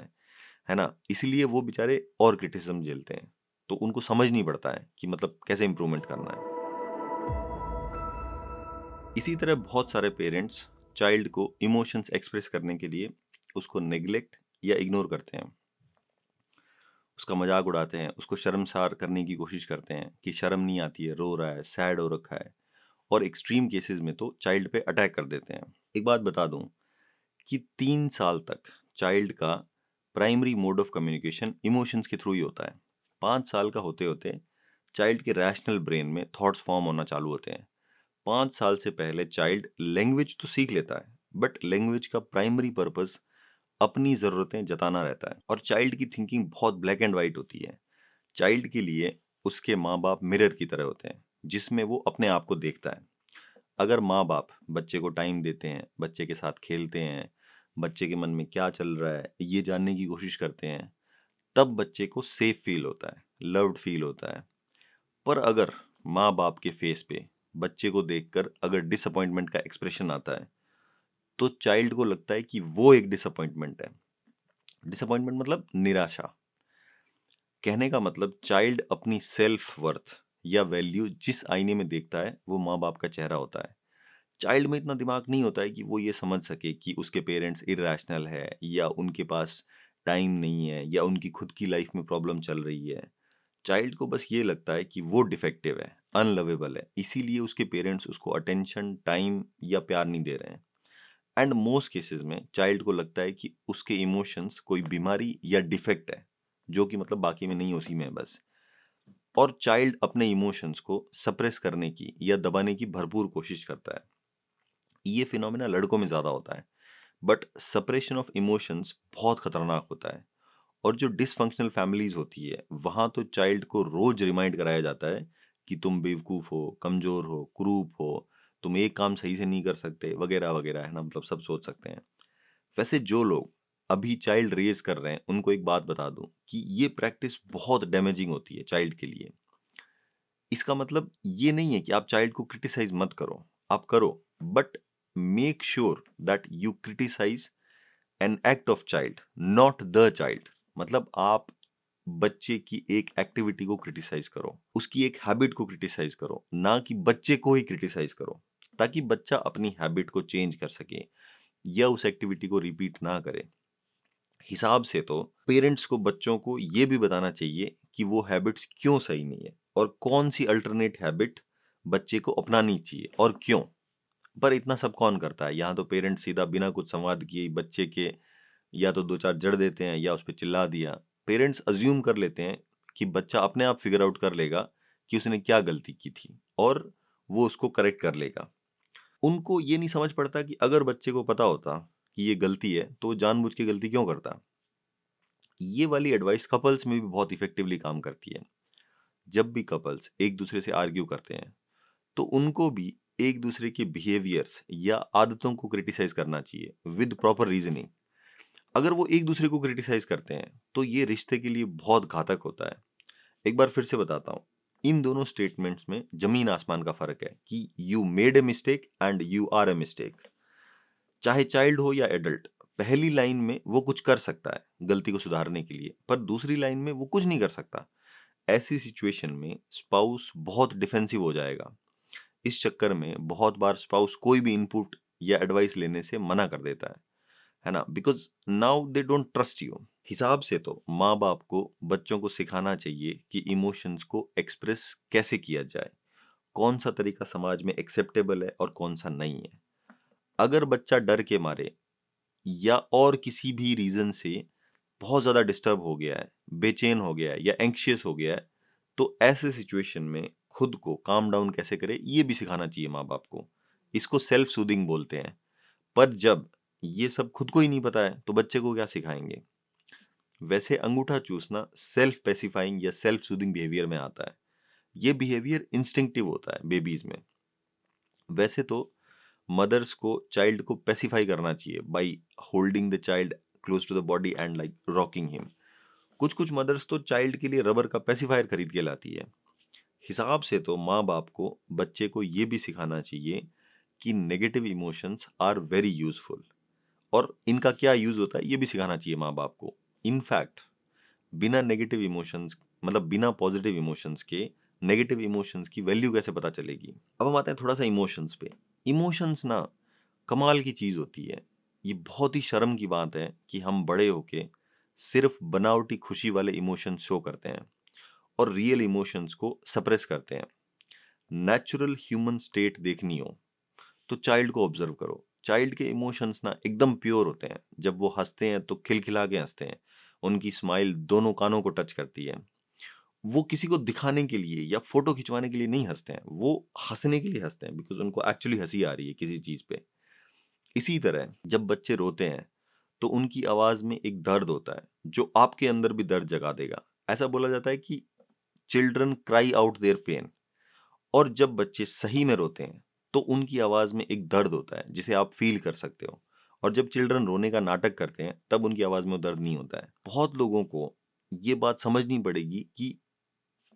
है ना? इसलिए वो बेचारे और क्रिटिसिज्म झेलते हैं। तो उनको समझ नहीं पड़ता है कि मतलब कैसे इंप्रूवमेंट करना है। इसी तरह बहुत सारे पेरेंट्स चाइल्ड को इमोशंस एक्सप्रेस करने के लिए उसको नेग्लेक्ट या इग्नोर करते हैं। उसका मजाक उड़ाते हैं, उसको शर्मसार करने की कोशिश करते हैं कि शर्म नहीं आती है, रो रहा है, सैड हो रखा है। और एक्सट्रीम केसेस में तो चाइल्ड पे अटैक कर देते हैं। एक बात बता दूं कि 3 साल तक चाइल्ड का primary mode of communication emotions के थ्रू ही होता है। 5 साल का होते होते चाइल्ड के रैशनल ब्रेन में थॉट्स फॉर्म होना चालू होते हैं। 5 साल से पहले चाइल्ड लैंग्वेज तो सीख लेता है बट लैंग्वेज का प्राइमरी पर्पस अपनी ज़रूरतें जताना रहता है। और चाइल्ड की थिंकिंग बहुत ब्लैक एंड वाइट होती है। चाइल्ड के लिए उसके माँ बाप मिरर की तरह होते हैं जिसमें वो अपने आप को देखता है। अगर माँ बाप बच्चे को टाइम देते हैं, बच्चे के साथ खेलते हैं, बच्चे के मन में क्या चल रहा है ये जानने की कोशिश करते हैं, तब बच्चे को सेफ फील होता है, लव्ड फील होता है। पर अगर माँ बाप के फेस पे बच्चे को देखकर अगर डिसअपॉइंटमेंट का एक्सप्रेशन आता है तो चाइल्ड को लगता है कि वो एक डिसअपॉइंटमेंट है। डिसअपॉइंटमेंट मतलब निराशा। कहने का मतलब चाइल्ड अपनी सेल्फ वर्थ या वैल्यू जिस आईने में देखता है वो माँ बाप का चेहरा होता है। चाइल्ड में इतना दिमाग नहीं होता है कि वो ये समझ सके कि उसके पेरेंट्स इर्रेशनल है या उनके पास टाइम नहीं है या उनकी खुद की लाइफ में प्रॉब्लम चल रही है। चाइल्ड को बस ये लगता है कि वो डिफेक्टिव है, अनलवेबल है, इसीलिए उसके पेरेंट्स उसको अटेंशन, टाइम या प्यार नहीं दे रहे हैं। एंड मोस्ट केसेस में चाइल्ड को लगता है कि उसके इमोशंस कोई बीमारी या डिफेक्ट है, जो कि मतलब बाकी में नहीं, उसी में है बस। और चाइल्ड अपने इमोशंस को सप्रेस करने की या दबाने की भरपूर कोशिश करता है। ये फिनोमेना लड़कों में ज्यादा होता है, बट सप्रेशन ऑफ इमोशंस बहुत खतरनाक होता है। और जो डिसफंक्शनल फैमिलीज होती है वहां तो चाइल्ड को रोज रिमाइंड कराया जाता है कि तुम बेवकूफ हो, कमजोर हो, क्रूप हो, तुम एक काम सही से नहीं कर सकते, वगैरह वगैरह, है ना, मतलब सब सोच सकते हैं। वैसे जो लोग अभी चाइल्ड रेज कर रहे हैं उनको एक बात बता दूं कि ये प्रैक्टिस बहुत डैमेजिंग होती है चाइल्ड के लिए। इसका मतलब ये नहीं है कि आप चाइल्ड को क्रिटिसाइज मत करो, आप करो, but make sure that you criticise an act of child, not the child. मतलब आप बच्चे की एक एक्टिविटी को क्रिटिसाइज करो, उसकी एक हैबिट को क्रिटिसाइज करो, ना कि बच्चे को ही क्रिटिसाइज करो, ताकि बच्चा अपनी हैबिट को चेंज कर सके या उस एक्टिविटी को रिपीट ना करे। हिसाब से तो पेरेंट्स को बच्चों को ये भी बताना चाहिए कि वो हैबिट्स क्यों सही नहीं है और कौन सी अल्टरनेट हैबिट बच्चे को अपनानी चाहिए और क्यों। पर इतना सब कौन करता है? यहाँ तो पेरेंट्स सीधा बिना कुछ संवाद किए बच्चे के या तो दो चार जड़ देते हैं या उस पर चिल्ला दिया। पेरेंट्स अज्यूम कर लेते हैं कि बच्चा अपने आप फिगर आउट कर लेगा कि उसने क्या गलती की थी और वो उसको करेक्ट कर लेगा। उनको ये नहीं समझ पड़ता कि अगर बच्चे को पता होता कि ये गलती है तो वो जानबूझ के गलती क्यों करता। ये वाली एडवाइस कपल्स में भी बहुत इफेक्टिवली काम करती है। जब भी कपल्स एक दूसरे से आर्ग्यू करते हैं तो उनको भी एक दूसरे के बिहेवियर्स या आदतों को क्रिटिसाइज करना चाहिए विद प्रॉपर रीजनिंग। अगर वो एक दूसरे को क्रिटिसाइज करते हैं तो ये रिश्ते के लिए बहुत घातक होता है। एक बार फिर से बताता हूँ, इन दोनों स्टेटमेंट्स में जमीन आसमान का फर्क है कि you made a mistake and you are a mistake. चाहे चाइल्ड हो या एडल्ट, पहली लाइन में वो कुछ कर सकता है गलती को सुधारने के लिए, पर दूसरी लाइन में वो कुछ नहीं कर सकता। ऐसी सिचुएशन में स्पाउस बहुत डिफेंसिव हो जाएगा। इस चक्कर में बहुत बार स्पाउस कोई भी इनपुट या एडवाइस लेने से मना कर देता है ना, because now they don't trust you. हिसाब से तो माँ बाप को बच्चों को सिखाना चाहिए कि इमोशंस को एक्सप्रेस कैसे किया जाए, कौन सा तरीका समाज में एक्सेप्टेबल है और कौन सा नहीं है। अगर बच्चा डर के मारे या और किसी भी रीजन से बहुत ज्यादा डिस्टर्ब हो गया है, बेचैन हो गया है या एंक्शियस हो गया है, तो ऐसे सिचुएशन में खुद को काम डाउन कैसे करे ये भी सिखाना चाहिए माँ बाप को। इसको सेल्फ सूदिंग बोलते हैं। पर जब ये सब खुद को ही नहीं पता है तो बच्चे को क्या सिखाएंगे। वैसे अंगूठा चूसना सेल्फ पेसिफाइंग या सेल्फ सूदिंग बिहेवियर में आता है। ये बिहेवियर इंस्टिंक्टिव होता है बेबीज में। वैसे तो मदर्स को चाइल्ड को पेसिफाई करना चाहिए by holding the child close to the body and like rocking him. कुछ कुछ मदर्स तो चाइल्ड के लिए रबर का पेसिफायर खरीद के लाती है। हिसाब से तो माँ बाप को बच्चे को ये भी सिखाना चाहिए कि negative emotions are very useful और इनका क्या यूज होता है ये भी सिखाना चाहिए माँ बाप को। इनफैक्ट बिना नेगेटिव इमोशंस, मतलब बिना पॉजिटिव इमोशंस के नेगेटिव इमोशंस की वैल्यू कैसे पता चलेगी। अब हम आते हैं थोड़ा सा इमोशंस पे। इमोशंस ना कमाल की चीज होती है। ये बहुत ही शर्म की बात है कि हम बड़े होके सिर्फ बनावटी खुशी वाले इमोशंस शो करते हैं और रियल इमोशंस को सप्रेस करते हैं। नेचुरल ह्यूमन स्टेट देखनी हो तो चाइल्ड को ऑब्जर्व करो। चाइल्ड के इमोशंस ना एकदम प्योर होते हैं। जब वो हंसते हैं तो खिलखिला के हंसते हैं, उनकी स्माइल दोनों कानों को टच करती है। वो किसी को दिखाने के लिए या फोटो खिंचवाने के लिए नहीं हंसते हैं, वो हंसने के लिए हंसते हैं बिकॉज उनको एक्चुअली हंसी आ रही है किसी चीज पे। इसी तरह जब बच्चे रोते हैं तो उनकी आवाज में एक दर्द होता है जो आपके अंदर भी दर्द जगा देगा। ऐसा बोला जाता है कि children cry out their pain. और जब बच्चे सही में रोते हैं तो उनकी आवाज में एक दर्द होता है जिसे आप फील कर सकते हो। और जब चिल्ड्रन रोने का नाटक करते हैं तब उनकी आवाज में वो दर्द नहीं होता है। बहुत लोगों को ये बात समझनी पड़ेगी कि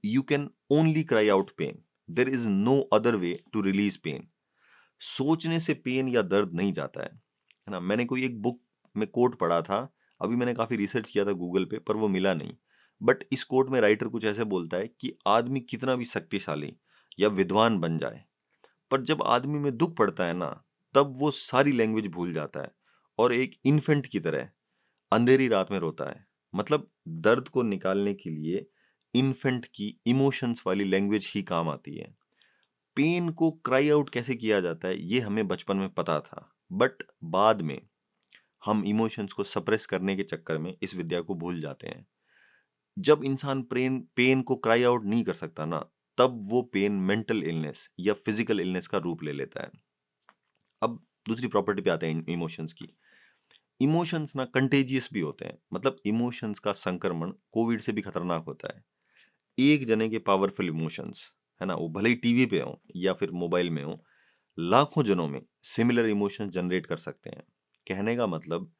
you can only cry out pain, there is no other way to release pain. सोचने से पेन या दर्द नहीं जाता है ना। मैंने कोई एक बुक में कोट पढ़ा था, अभी मैंने काफ़ी रिसर्च किया था गूगल पे पर वो मिला नहीं। बट इस कोट में राइटर कुछ ऐसे बोलता है कि आदमी कितना भी शक्तिशाली या विद्वान बन जाए, पर जब आदमी में दुःख पड़ता है ना, तब वो सारी लैंग्वेज भूल जाता है और एक इन्फेंट की तरह अंधेरी रात में रोता है। मतलब दर्द को निकालने के लिए इन्फेंट की इमोशंस वाली लैंग्वेज ही काम आती है। पेन को क्राई आउट कैसे किया जाता है, ये हमें बचपन में पता था, बट बाद में हम इमोशंस को सप्रेस करने के चक्कर में इस विद्या को भूल जाते हैं। जब इंसान पेन पेन को क्राई आउट नहीं कर सकता ना, तब वो पेन मेंटल इलनेस या फिजिकल इलनेस का रूप ले लेता है। अब दूसरी प्रॉपर्टी पे आते हैं इमोशंस की। इमोशंस ना कंटेजियस भी होते हैं, मतलब इमोशंस का संक्रमण कोविड से भी खतरनाक होता है। एक जने के पावरफुल इमोशंस, है ना, वो भले ही टीवी पे हो या फिर मोबाइल में हो, लाखों जनों में सिमिलर इमोशंस जनरेट कर सकते हैं। कहने का मतलब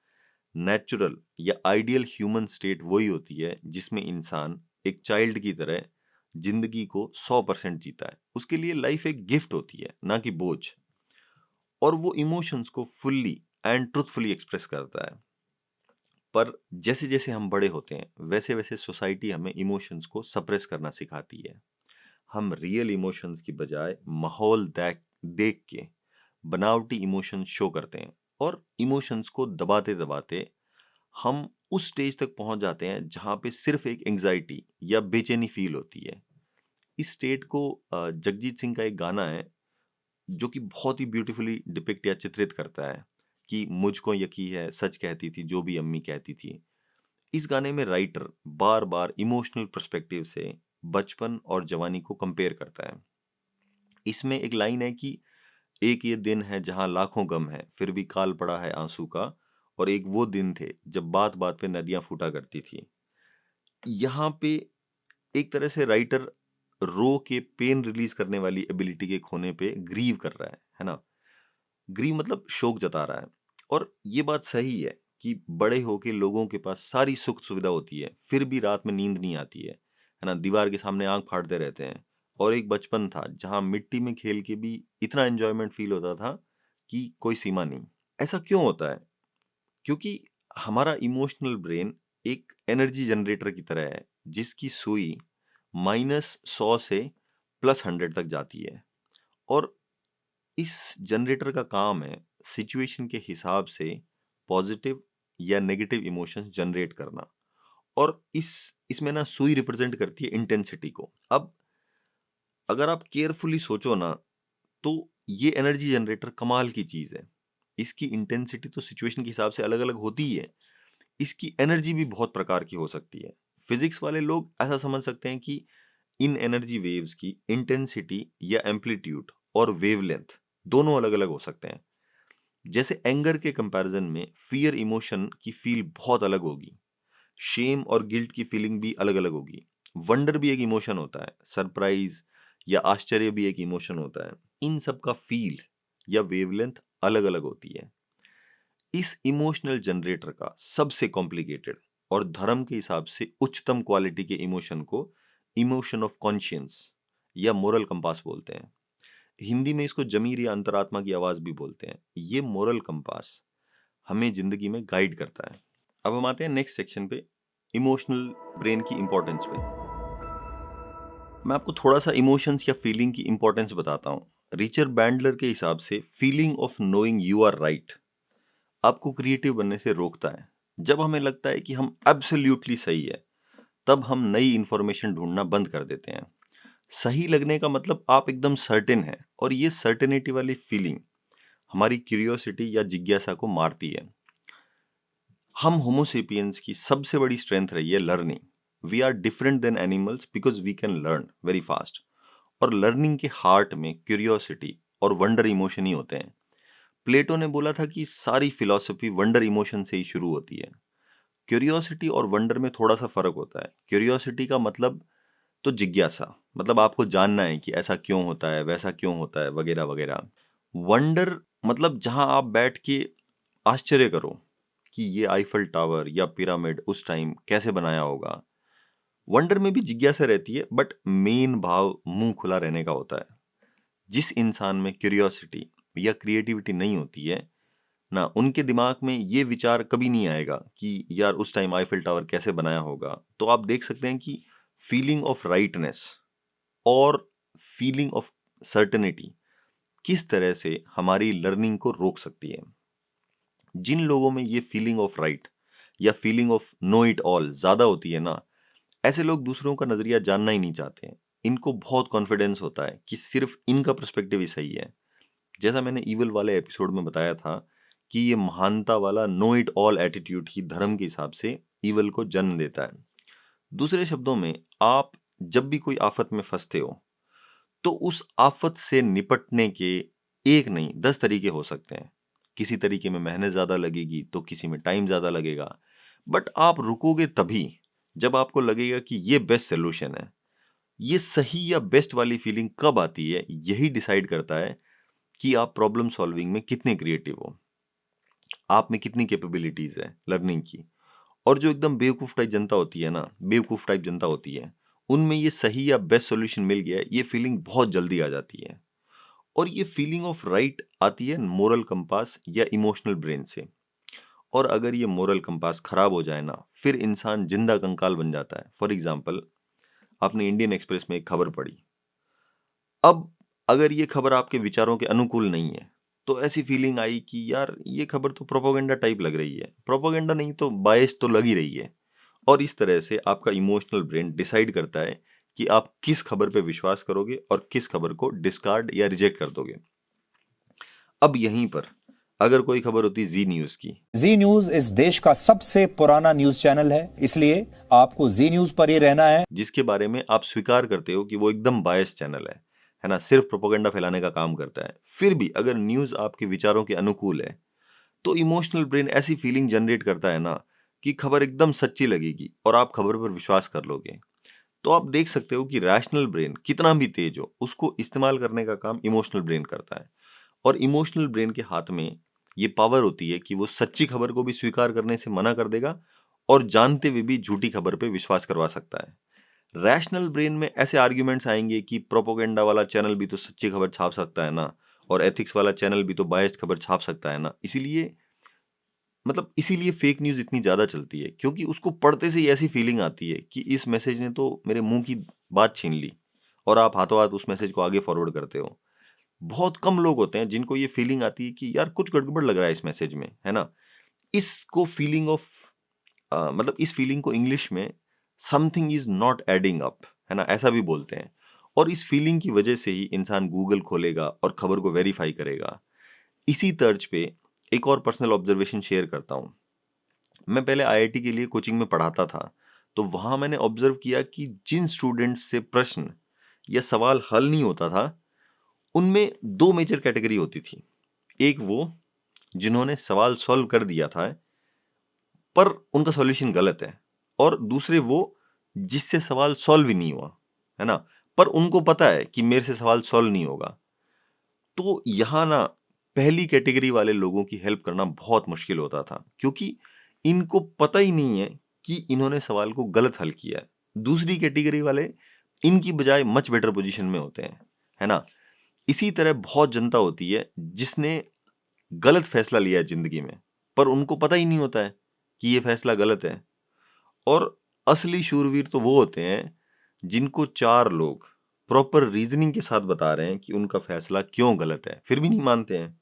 नेचुरल या आइडियल ह्यूमन स्टेट वही होती है जिसमें इंसान एक चाइल्ड की तरह जिंदगी को 100% जीता है। उसके लिए लाइफ एक गिफ्ट होती है, ना कि बोझ। और वो इमोशंस को फुल्ली एंड ट्रुथफुली एक्सप्रेस करता है। पर जैसे जैसे हम बड़े होते हैं वैसे वैसे सोसाइटी हमें इमोशंस को सप्रेस करना सिखाती है। हम रियल इमोशंस की बजाय माहौल देख देख के बनावटी इमोशंस शो करते हैं, और इमोशंस को दबाते दबाते हम उस स्टेज तक पहुंच जाते हैं जहां पे सिर्फ एक एंजाइटी या बेचैनी फील होती है। इस स्टेट को जगजीत सिंह का एक गाना है जो कि बहुत ही ब्यूटीफुली डिपिक्ट या चित्रित करता है कि मुझको यकी है सच कहती थी जो भी अम्मी कहती थी। इस गाने में राइटर बार बार इमोशनल पर्सपेक्टिव से बचपन और जवानी को कंपेयर करता है। इसमें एक लाइन है कि एक ये दिन है जहां लाखों गम है फिर भी काल पड़ा है आंसू का, और एक वो दिन थे जब बात बात पे नदियां फूटा करती थी। यहाँ पे एक तरह से राइटर रो के पेन रिलीज करने वाली एबिलिटी के खोने पे ग्रीव कर रहा है ना। ग्रीव मतलब शोक जता रहा है। और ये बात सही है कि बड़े होके लोगों के पास सारी सुख सुविधा होती है फिर भी रात में नींद नहीं आती है ना, दीवार के सामने आंख फाड़ते रहते हैं। और एक बचपन था जहां मिट्टी में खेल के भी इतना एंजॉयमेंट फील होता था कि कोई सीमा नहीं। ऐसा क्यों होता है? क्योंकि हमारा इमोशनल ब्रेन एक एनर्जी जनरेटर की तरह है जिसकी सुई -100 से +100 तक जाती है। और इस जनरेटर का काम है सिचुएशन के हिसाब से पॉजिटिव या नेगेटिव इमोशंस जनरेट करना। और इसमें ना सुई रिप्रेजेंट करती है इंटेंसिटी को। अब अगर आप केयरफुली सोचो ना, तो ये एनर्जी जनरेटर कमाल की चीज है। इसकी इंटेंसिटी तो सिचुएशन के हिसाब से अलग अलग होती ही है, इसकी एनर्जी भी बहुत प्रकार की हो सकती है। फिजिक्स वाले लोग ऐसा समझ सकते हैं कि इन एनर्जी वेव्स की इंटेंसिटी या एम्पलीट्यूड और वेवलेंथ दोनों अलग अलग हो सकते हैं। जैसे एंगर के कंपैरिजन में फियर इमोशन की फील बहुत अलग होगी, शेम और गिल्ट की फीलिंग भी अलग अलग होगी। वंडर भी एक इमोशन होता है, सरप्राइज या आश्चर्य भी एक इमोशन होता है। इन सब का फील या वेवलेंथ अलग अलग होती है। इस इमोशनल जनरेटर का सबसे कॉम्प्लिकेटेड और धर्म के हिसाब से उच्चतम क्वालिटी के इमोशन को इमोशन ऑफ कॉन्शियंस या मोरल कंपास बोलते हैं। हिंदी में इसको जमीर या अंतरात्मा की आवाज भी बोलते हैं। ये मोरल कंपास हमें जिंदगी में गाइड करता है। अब हम आते हैं नेक्स्ट सेक्शन पे, इमोशनल ब्रेन की इंपॉर्टेंस पे। मैं आपको थोड़ा सा इमोशंस या फीलिंग की इंपॉर्टेंस बताता हूँ। रिचर्ड बैंडलर के हिसाब से feeling of knowing you are right आपको क्रिएटिव बनने से रोकता है। जब हमें लगता है कि हम एब्सोल्युटली सही है, तब हम नई इंफॉर्मेशन ढूंढना बंद कर देते हैं। सही लगने का मतलब आप एकदम सर्टेन हैं, और ये सर्टेनिटी वाली फीलिंग हमारी क्यूरियोसिटी या जिज्ञासा को मारती है। हम होमोसेपियंस की सबसे बड़ी स्ट्रेंथ रही है learning. We are different than animals because we can learn very fast. और लर्निंग के हार्ट में क्यूरियोसिटी और वंडर इमोशन ही होते हैं। प्लेटो ने बोला था कि सारी फिलॉसफी वंडर इमोशन से ही शुरू होती है। क्यूरियोसिटी और वंडर में थोड़ा सा फर्क होता है। क्यूरियोसिटी का मतलब तो जिज्ञासा, मतलब आपको जानना है कि ऐसा क्यों होता है, वैसा क्यों होता है, वगैरह वगैरह। वंडर मतलब जहां आप बैठ के आश्चर्य करो कि ये आईफल टावर या पिरामिड उस टाइम कैसे बनाया होगा। वंडर में भी जिज्ञासा रहती है, बट मेन भाव मुंह खुला रहने का होता है। जिस इंसान में क्यूरियोसिटी या क्रिएटिविटी नहीं होती है, ना उनके दिमाग में ये विचार कभी नहीं आएगा कि यार उस टाइम आईफिल टावर कैसे बनाया होगा। तो आप देख सकते हैं कि फीलिंग ऑफ राइटनेस और फीलिंग ऑफ सर्टेनिटी किस तरह से हमारी लर्निंग को रोक सकती है। जिन लोगों में ये फीलिंग ऑफ राइट या feeling of know it all ज्यादा होती है ना, ऐसे लोग दूसरों का नजरिया जानना ही नहीं चाहते हैं। इनको बहुत कॉन्फिडेंस होता है कि सिर्फ इनका पर्सपेक्टिव ही सही है। जैसा मैंने ईवल वाले एपिसोड में बताया था कि ये महानता वाला नो इट ऑल एटीट्यूड ही धर्म के हिसाब से ईवल को जन्म देता है। दूसरे शब्दों में, आप जब भी कोई आफत में फंसते हो तो उस आफत से निपटने के एक नहीं 10 तरीके हो सकते हैं। किसी तरीके में मेहनत ज्यादा लगेगी तो किसी में टाइम ज्यादा लगेगा, बट आप रुकोगे तभी जब आपको लगेगा कि ये बेस्ट सोल्यूशन है। ये सही या बेस्ट वाली फीलिंग कब आती है, यही डिसाइड करता है कि आप प्रॉब्लम सॉल्विंग में कितने क्रिएटिव हो, आप में कितनी कैपेबिलिटीज है लर्निंग की। और जो एकदम बेवकूफ टाइप जनता होती है ना, बेवकूफ टाइप जनता होती है, उनमें ये सही या बेस्ट सॉल्यूशन मिल गया, ये फीलिंग बहुत जल्दी आ जाती है। और ये फीलिंग ऑफ राइट आती है मोरल कंपास या इमोशनल ब्रेन से। और अगर ये मोरल कंपास खराब हो जाए ना, फिर इंसान जिंदा कंकाल बन जाता है। फॉर एग्जाम्पल, आपने इंडियन एक्सप्रेस में एक खबर पढ़ी। अब अगर ये खबर आपके विचारों के अनुकूल नहीं है, तो ऐसी फीलिंग आई कि यार ये खबर तो प्रोपोगेंडा टाइप लग रही है, प्रोपोगेंडा नहीं तो बायस तो लग ही रही है। और इस तरह से आपका इमोशनल ब्रेन डिसाइड करता है कि आप किस खबर पे विश्वास करोगे और किस खबर को डिस्कार्ड या रिजेक्ट कर दोगे। अब यहीं पर अगर कोई खबर होती जी न्यूज की, जी न्यूज इस देश का सबसे पुराना न्यूज चैनल है, इसलिए आपको जी न्यूज पर ही रहना है, जिसके बारे में आप स्वीकार करते हो कि वो एकदम बायस चैनल है ना, सिर्फ प्रोपोगेंडा फैलाने का काम करता है, फिर भी अगर न्यूज आपके विचारों के अनुकूल है तो इमोशनल ब्रेन ऐसी फीलिंग जनरेट करता है ना कि खबर एकदम सच्ची लगेगी और आप खबर पर विश्वास कर लोगे। तो आप देख सकते हो कि रैशनल ब्रेन कितना भी तेज हो, उसको इस्तेमाल करने का काम इमोशनल ब्रेन करता है। और इमोशनल ब्रेन के हाथ में ये पावर होती है कि वो सच्ची खबर को भी स्वीकार करने से मना कर देगा और जानते हुए भी झूठी खबर पे विश्वास करवा सकता है। रैशनल ब्रेन में ऐसे आर्ग्यूमेंट्स आएंगे कि प्रोपोगेंडा वाला चैनल भी तो सच्ची खबर छाप सकता है ना, और एथिक्स वाला चैनल भी तो बायस्ड खबर छाप सकता है ना। इसीलिए इसीलिए फेक न्यूज इतनी ज्यादा चलती है, क्योंकि उसको पढ़ते से ही ऐसी फीलिंग आती है कि इस मैसेज ने तो मेरे मुंह की बात छीन ली, और आप हाथों हाथ उस मैसेज को आगे फॉरवर्ड करते हो। बहुत कम लोग होते हैं जिनको ये फीलिंग आती है कि यार कुछ गड़बड़ लग रहा है इस मैसेज में, है ना। इसको फीलिंग ऑफ इस फीलिंग को इंग्लिश में something is not adding up, है ना, ऐसा भी बोलते हैं। और इस फीलिंग की वजह से ही इंसान गूगल खोलेगा और खबर को वेरीफाई करेगा। इसी तर्ज पे एक और पर्सनल ऑब्जर्वेशन शेयर करता हूँ। मैं पहले आईआईटी के लिए कोचिंग में पढ़ाता था, तो वहां मैंने ऑब्जर्व किया कि जिन स्टूडेंट्स से प्रश्न या सवाल हल नहीं होता था, उनमें दो मेजर कैटेगरी होती थी। एक वो जिन्होंने सवाल सॉल्व कर दिया था पर उनका सॉल्यूशन गलत है, और दूसरे वो जिससे सवाल सॉल्व ही नहीं हुआ, है ना, पर उनको पता है कि मेरे से सवाल सॉल्व नहीं होगा। तो यहाँ ना पहली कैटेगरी वाले लोगों की हेल्प करना बहुत मुश्किल होता था, क्योंकि इनको पता ही नहीं है कि इन्होंने सवाल को गलत हल किया है। दूसरी कैटेगरी वाले इनकी बजाय मच बेटर पोजीशन में होते हैं, है ना। इसी तरह बहुत जनता होती है जिसने गलत फैसला लिया है जिंदगी में, पर उनको पता ही नहीं होता है कि ये फैसला गलत है। और असली शूरवीर तो वो होते हैं जिनको चार लोग प्रॉपर रीजनिंग के साथ बता रहे हैं कि उनका फैसला क्यों गलत है, फिर भी नहीं मानते हैं।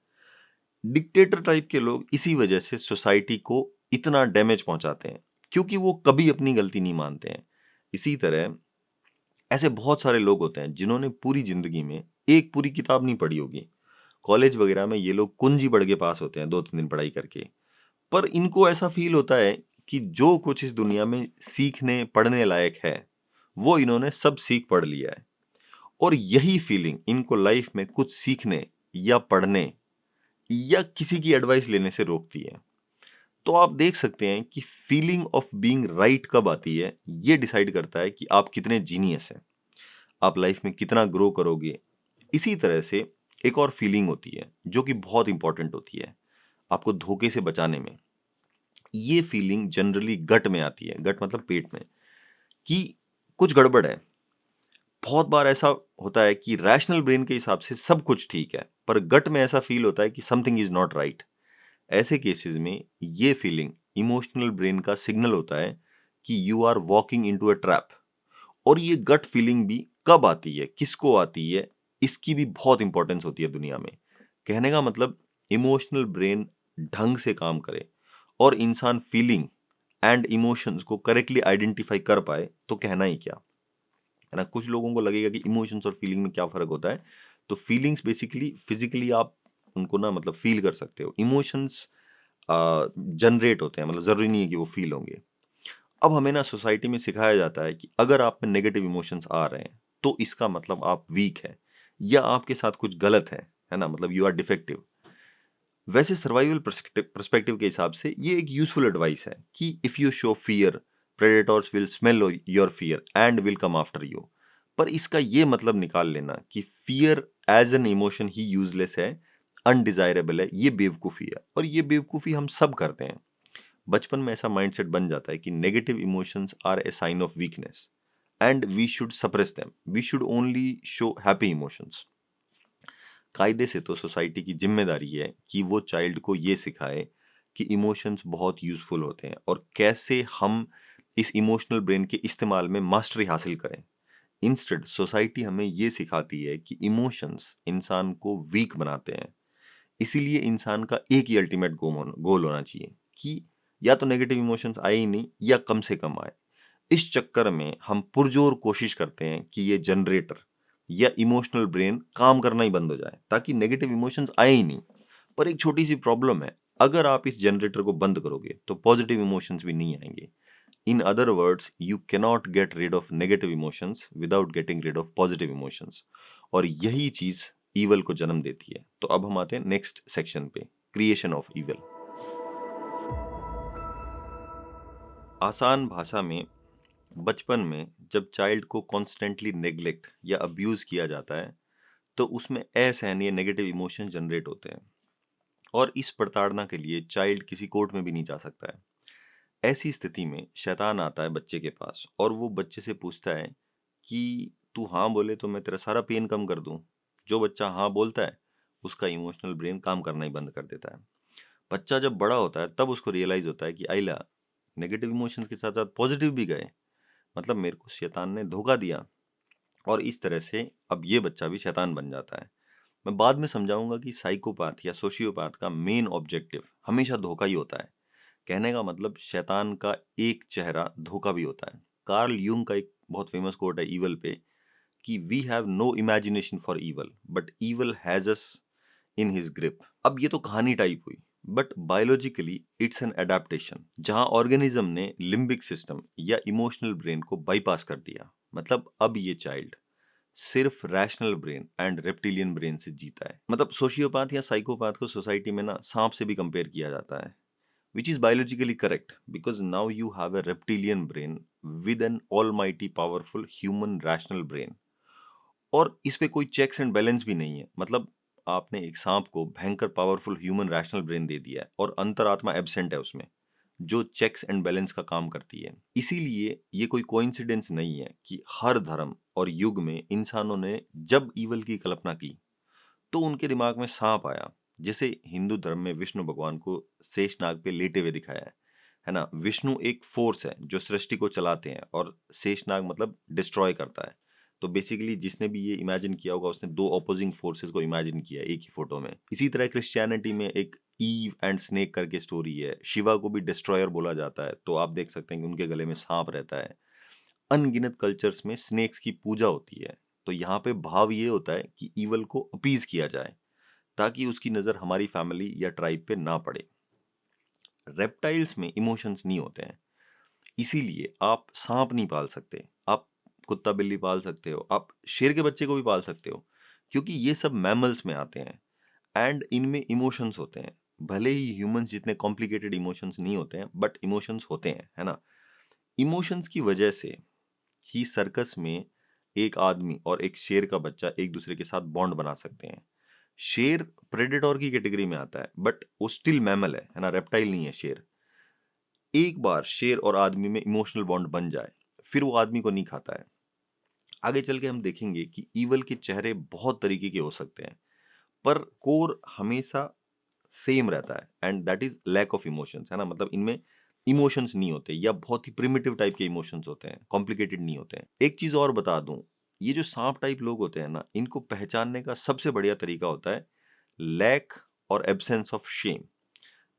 डिक्टेटर टाइप के लोग इसी वजह से सोसाइटी को इतना डैमेज पहुंचाते हैं, क्योंकि वो कभी अपनी गलती नहीं मानते हैं। इसी तरह ऐसे बहुत सारे लोग होते हैं जिन्होंने पूरी जिंदगी में एक पूरी किताब नहीं पढ़ी होगी। कॉलेज वगैरह में ये लोग कुंजी पढ़ के पास होते हैं 2-3 दिन पढ़ाई करके, पर इनको ऐसा फील होता है कि जो कुछ इस दुनिया में सीखने पढ़ने लायक है वो इन्होंने सब सीख पढ़ लिया है। और यही फीलिंग इनको लाइफ में कुछ सीखने या पढ़ने या किसी की एडवाइस लेने से रोकती है। तो आप देख सकते हैं कि फीलिंग ऑफ बीइंग राइट कब आती है, ये डिसाइड करता है कि आप कितने जीनियस हैं, आप लाइफ में कितना ग्रो करोगे। इसी तरह से एक और फीलिंग होती है जो कि बहुत इंपॉर्टेंट होती है आपको धोखे से बचाने में। ये फीलिंग जनरली गट में आती है, गट मतलब पेट में, कि कुछ गड़बड़ है। बहुत बार ऐसा होता है कि रैशनल ब्रेन के हिसाब से सब कुछ ठीक है, पर गट में ऐसा फील होता है कि समथिंग इज नॉट राइट। ऐसे केसेस में ये फीलिंग इमोशनल ब्रेन का सिग्नल होता है कि you are walking into a trap. और ये गट फीलिंग भी कब आती है, किसको आती है, इसकी भी बहुत इंपॉर्टेंस होती है दुनिया में। कहने का मतलब इमोशनल ब्रेन ढंग से काम करे और इंसान फीलिंग एंड इमोशंस को करेक्टली आइडेंटिफाई कर पाए तो कहना ही क्या है ना। कुछ लोगों को लगेगा कि इमोशंस और फीलिंग में क्या फर्क होता है। तो फीलिंग्स बेसिकली फिजिकली आप उनको ना मतलब फील कर सकते हो, इमोशंस जनरेट होते हैं, मतलब जरूरी नहीं है कि वो फील होंगे। अब हमें ना सोसाइटी में सिखाया जाता है कि अगर आप में नेगेटिव इमोशंस आ रहे हैं तो इसका मतलब आप वीक है या आपके साथ कुछ गलत है ना, मतलब यू आर डिफेक्टिव। वैसे सर्वाइवल पर्सपेक्टिव के हिसाब से ये एक यूजफुल एडवाइस है कि if you show fear, predators will smell your fear and will come after you. पर इसका ये मतलब निकाल लेना कि फियर एज एन इमोशन ही यूजलेस है, अनडिजायरेबल है, ये बेवकूफ़ी है। और ये बेवकूफ़ी हम सब करते हैं। बचपन में ऐसा माइंडसेट बन जाता है कि negative emotions are a sign of weakness and we should suppress them, we should only show happy emotions. कायदे से तो सोसाइटी की जिम्मेदारी है कि वो चाइल्ड को ये सिखाए कि इमोशंस बहुत यूजफुल होते हैं और कैसे हम इस इमोशनल ब्रेन के इस्तेमाल में मास्टरी हासिल करें। इंस्टेड सोसाइटी हमें ये सिखाती है कि इमोशंस इंसान को वीक बनाते हैं। इसीलिए इंसान का एक ही अल्टीमेट गोल होना चाहिए कि या तो नेगेटिव इमोशंस आए ही नहीं या कम से कम आए। इस चक्कर में हम पुरजोर कोशिश करते हैं कि ये जनरेटर या इमोशनल ब्रेन काम करना ही बंद हो जाए ताकि नेगेटिव इमोशंस आए ही नहीं। पर एक छोटी सी प्रॉब्लम है, अगर आप इस जनरेटर को बंद करोगे तो पॉजिटिव इमोशंस भी नहीं आएंगे। In other words, you cannot get rid of negative emotions without getting rid of positive emotions. और यही चीज ईवल को जन्म देती है। तो अब हम आते हैं नेक्स्ट सेक्शन पे, क्रिएशन ऑफ ईवल। आसान भाषा में, बचपन में जब चाइल्ड को कॉन्स्टेंटली नेग्लेक्ट या अब्यूज किया जाता है तो उसमें असहनीय नेगेटिव इमोशंस जनरेट होते हैं। और इस प्रताड़ना के लिए चाइल्ड किसी कोर्ट में भी नहीं जा सकता है। ऐसी स्थिति में शैतान आता है बच्चे के पास और वो बच्चे से पूछता है कि तू हाँ बोले तो मैं तेरा सारा पेन कम कर दूं। जो बच्चा हाँ बोलता है उसका इमोशनल ब्रेन काम करना ही बंद कर देता है। बच्चा जब बड़ा होता है तब उसको रियलाइज होता है कि आइला, नेगेटिव इमोशंस के साथ साथ पॉजिटिव भी गए, मतलब मेरे को शैतान ने धोखा दिया। और इस तरह से अब ये बच्चा भी शैतान बन जाता है। मैं बाद में समझाऊंगा कि साइकोपैथ या सोशियोपैथ का मेन ऑब्जेक्टिव हमेशा धोखा ही होता है। कहने का मतलब शैतान का एक चेहरा धोखा भी होता है। कार्ल यूंग का एक बहुत फेमस कोट है ईवल पे कि we have no imagination for evil but evil has us in his grip. अब ये तो कहानी टाइप हुई, but biologically it's an adaptation जहां ऑर्गेनिज्म ने लिम्बिक सिस्टम या इमोशनल ब्रेन को बाईपास कर दिया। मतलब अब ये चाइल्ड सिर्फ rational brain and reptilian brain से जीता है। मतलब सोशियोपैथ या साइकोपैथ को सोसाइटी में ना सांप से भी कंपेयर किया जाता है, which is biologically correct because now you have a reptilian brain with an almighty powerful human rational brain। और इस पे कोई चेक्स एंड बैलेंस भी नहीं है। मतलब आपने एक सांप को भयंकर पावरफुल ह्यूमन रैशनल ब्रेन दे दिया है और अंतरात्मा एब्सेंट है उसमें, जो चेक्स एंड बैलेंस का काम करती है। इसीलिए ये कोई कोइंसिडेंस नहीं है कि हर धर्म और युग में इंसानों ने जब ईवल की कल्पना की तो उनके दिमाग में सांप आया। जैसे हिंदू धर्म में विष्णु भगवान को शेषनाग पे लेटे हुए दिखाया है ना। विष्णु एक फोर्स है जो सृष्टि को चलाते हैं और शेषनाग मतलब डिस्ट्रॉय करता है। तो बेसिकली जिसने भी ये इमेजिन किया होगा उसने दो अपोजिंग फोर्सेस को इमेजिन किया एक ही फोटो में। इसी तरह क्रिश्चियनिटी में एक ईव एंड स्नेक करके स्टोरी है। शिवा को भी डिस्ट्रॉयर बोला जाता है, तो आप देख सकते हैं कि उनके गले में सांप रहता है। अनगिनत कल्चर्स में स्नेक्स की पूजा होती है। तो यहाँ पे भाव ये होता है कि ईवल को अपीज किया जाए ताकि उसकी नजर हमारी फैमिली या ट्राइब पे ना पड़े। रेप्टाइल्स में इमोशंस नहीं होते हैं, इसीलिए आप सांप नहीं पाल सकते। आप कुत्ता बिल्ली पाल सकते हो, आप शेर के बच्चे को भी पाल सकते हो, क्योंकि ये सब मैमल्स में आते हैं एंड इनमें इमोशंस होते हैं। भले ही ह्यूमंस जितने कॉम्प्लिकेटेड इमोशंस नहीं होते हैं बट इमोशंस होते हैं, है ना। इमोशंस की वजह से ही सर्कस में एक आदमी और एक शेर का बच्चा एक दूसरे के साथ बॉन्ड बना सकते हैं। शेर प्रेडेटोर की कैटेगरी में आता है बट वो स्टिल मैमल है ना, रेप्टाइल नहीं है शेर। एक बार शेर और आदमी में इमोशनल बॉन्ड बन जाए फिर वो आदमी को नहीं खाता है। आगे चल के हम देखेंगे कि ईवल के चेहरे बहुत तरीके के हो सकते हैं पर कोर हमेशा सेम रहता है, and that is lack of emotions, है ना। मतलब इनमें इमोशंस नहीं होते, या बहुत ही प्रिमिटिव टाइप के इमोशंस होते हैं, कॉम्प्लिकेटेड नहीं होते हैं। एक चीज और बता दूं, ये जो सांप टाइप लोग होते हैं ना, इनको पहचानने का सबसे बढ़िया तरीका होता है लैक और absence of shame.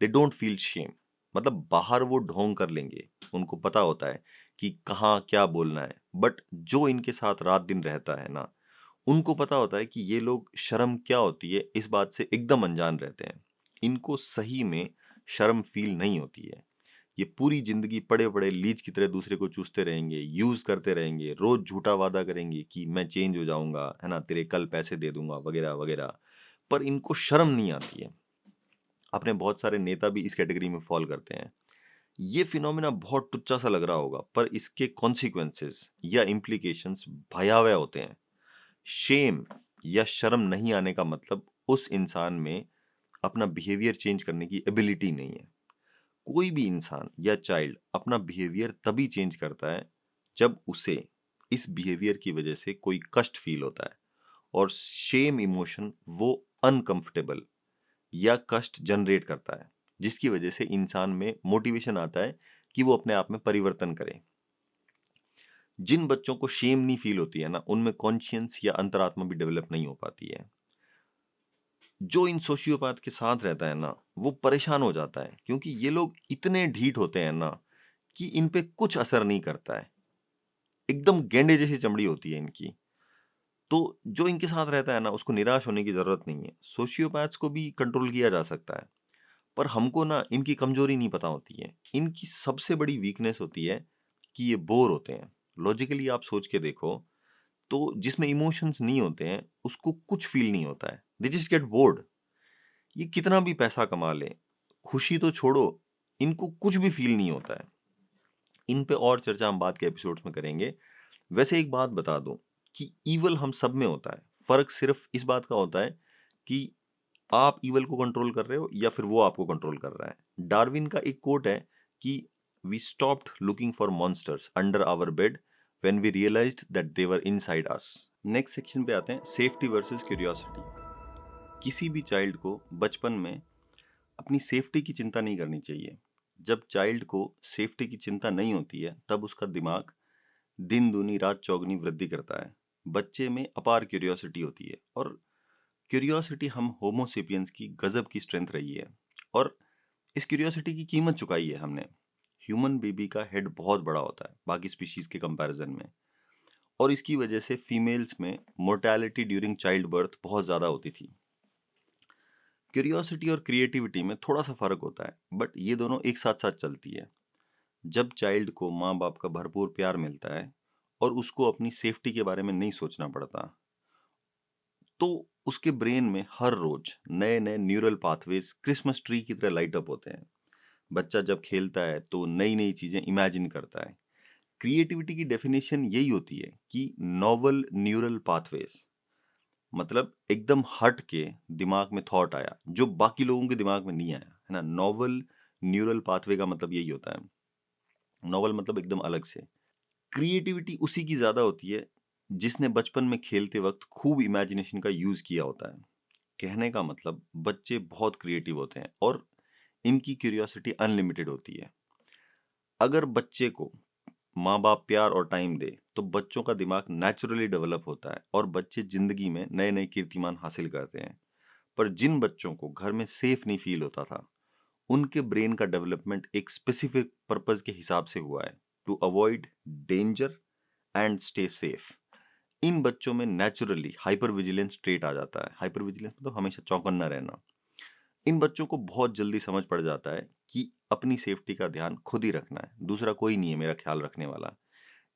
They don't feel shame. मतलब बाहर वो ढोंग कर लेंगे, उनको पता होता है कि कहाँ क्या बोलना है, बट जो इनके साथ रात दिन रहता है ना, उनको पता होता है कि ये लोग शर्म क्या होती है इस बात से एकदम अनजान रहते हैं। इनको सही में शर्म फील नहीं होती है। ये पूरी जिंदगी पड़े पड़े लीच की तरह दूसरे को चूसते रहेंगे, यूज करते रहेंगे, रोज झूठा वादा करेंगे कि मैं चेंज हो जाऊंगा, है ना, तेरे कल पैसे दे दूंगा वगैरह वगैरह, पर इनको शर्म नहीं आती है। अपने बहुत सारे नेता भी इस कैटेगरी में फॉल करते हैं। ये फिनोमेना बहुत टुच्चा सा लग रहा होगा, पर इसके कॉन्सिक्वेंसेस या इम्प्लीकेशंस भयावह होते हैं। शेम या शर्म नहीं आने का मतलब उस इंसान में अपना बिहेवियर चेंज करने की एबिलिटी नहीं है। कोई भी इंसान या चाइल्ड अपना बिहेवियर तभी चेंज करता है जब उसे इस बिहेवियर की वजह से कोई कष्ट फील होता है, और शेम इमोशन वो अनकंफर्टेबल या कष्ट जनरेट करता है, जिसकी वजह से इंसान में मोटिवेशन आता है कि वो अपने आप में परिवर्तन करे। जिन बच्चों को शेम नहीं फील होती है ना, उनमें कॉन्शियंस या अंतरात्मा भी डेवलप नहीं हो पाती है। जो इन सोशियोपैथ के साथ रहता है ना, वो परेशान हो जाता है, क्योंकि ये लोग इतने ढीठ होते हैं ना कि इन पे कुछ असर नहीं करता है। एकदम गेंडे जैसी चमड़ी होती है इनकी। तो जो इनके साथ रहता है ना, उसको निराश होने की जरूरत नहीं है। सोशियोपैथ्स को भी कंट्रोल किया जा सकता है, पर हमको ना इनकी कमजोरी नहीं पता होती है। इनकी सबसे बड़ी वीकनेस होती है कि ये बोर होते हैं। लॉजिकली आप सोच के देखो, तो जिसमें इमोशंस नहीं होते हैं उसको कुछ फील नहीं होता है, दे जस्ट गेट बोर्ड। ये कितना भी पैसा कमा ले, खुशी तो छोड़ो, इनको कुछ भी फील नहीं होता है। इन पे और चर्चा हम बाद के एपिसोड्स में करेंगे। वैसे एक बात बता दूं कि ईवल हम सब में होता है, फर्क सिर्फ इस बात का होता है कि आप ईवल को कंट्रोल कर रहे हो या फिर वो आपको कंट्रोल कर रहा है। डार्विन का एक कोट है कि we stopped looking for monsters under our bed when we realized that they were inside us. Next section पे आते हैं, सेफ्टी वर्सेस क्यूरियोसिटी। किसी भी चाइल्ड को बचपन में अपनी सेफ्टी की चिंता नहीं करनी चाहिए। जब चाइल्ड को सेफ्टी की चिंता नहीं होती है, तब उसका दिमाग दिन दूनी रात चौगनी वृद्धि करता है। बच्चे में अपार क्यूरियोसिटी होती है, और क्यूरियोसिटी हम होमोसेपियंस की गजब की स्ट्रेंथ रही है, और इस क्यूरियोसिटी की कीमत चुकाई है हमने। ह्यूमन बेबी का हेड बहुत बड़ा होता है बाकी स्पीशीज के कंपैरिजन में, और इसकी वजह से फीमेल्स में मोर्टेलिटी ड्यूरिंग चाइल्ड बर्थ बहुत ज़्यादा होती थी। क्यूरियोसिटी और क्रिएटिविटी में थोड़ा सा फर्क होता है, बट ये दोनों एक साथ साथ चलती है। जब चाइल्ड को माँ बाप का भरपूर प्यार मिलता है और उसको अपनी सेफ्टी के बारे में नहीं सोचना पड़ता, तो उसके ब्रेन में हर रोज नए नए न्यूरल पाथवेज क्रिसमस ट्री की तरह लाइट अप होते हैं। बच्चा जब खेलता है तो नई नई चीजें इमेजिन करता है। क्रिएटिविटी की डेफिनेशन यही होती है कि नॉवल न्यूरल पाथवेज, मतलब एकदम हट के दिमाग में थॉट आया जो बाकी लोगों के दिमाग में नहीं आया, है ना। नॉवल न्यूरल पाथवे का मतलब यही होता है। नॉवल मतलब एकदम अलग से। क्रिएटिविटी उसी की ज्यादा होती है जिसने बचपन में खेलते वक्त खूब इमेजिनेशन का यूज किया होता है। कहने का मतलब बच्चे बहुत क्रिएटिव होते हैं और इनकी क्यूरियोसिटी अनलिमिटेड होती है। अगर बच्चे को माँ बाप प्यार और टाइम दे तो बच्चों का दिमाग नेचुरली डेवलप होता है और बच्चे जिंदगी में नए नए कीर्तिमान हासिल करते हैं। पर जिन बच्चों को घर में सेफ नहीं फील होता था, उनके ब्रेन का डेवलपमेंट एक स्पेसिफिक पर्पज के हिसाब से हुआ है, to avoid danger and stay safe. इन बच्चों में नेचुरली हाइपर विजिलेंस ट्रेट आ जाता है। हाइपर विजिलेंस मतलब हमेशा चौकन्ना रहना। इन बच्चों को बहुत जल्दी समझ पड़ जाता है कि अपनी सेफ्टी का ध्यान खुद ही रखना है, दूसरा कोई नहीं है मेरा ख्याल रखने वाला।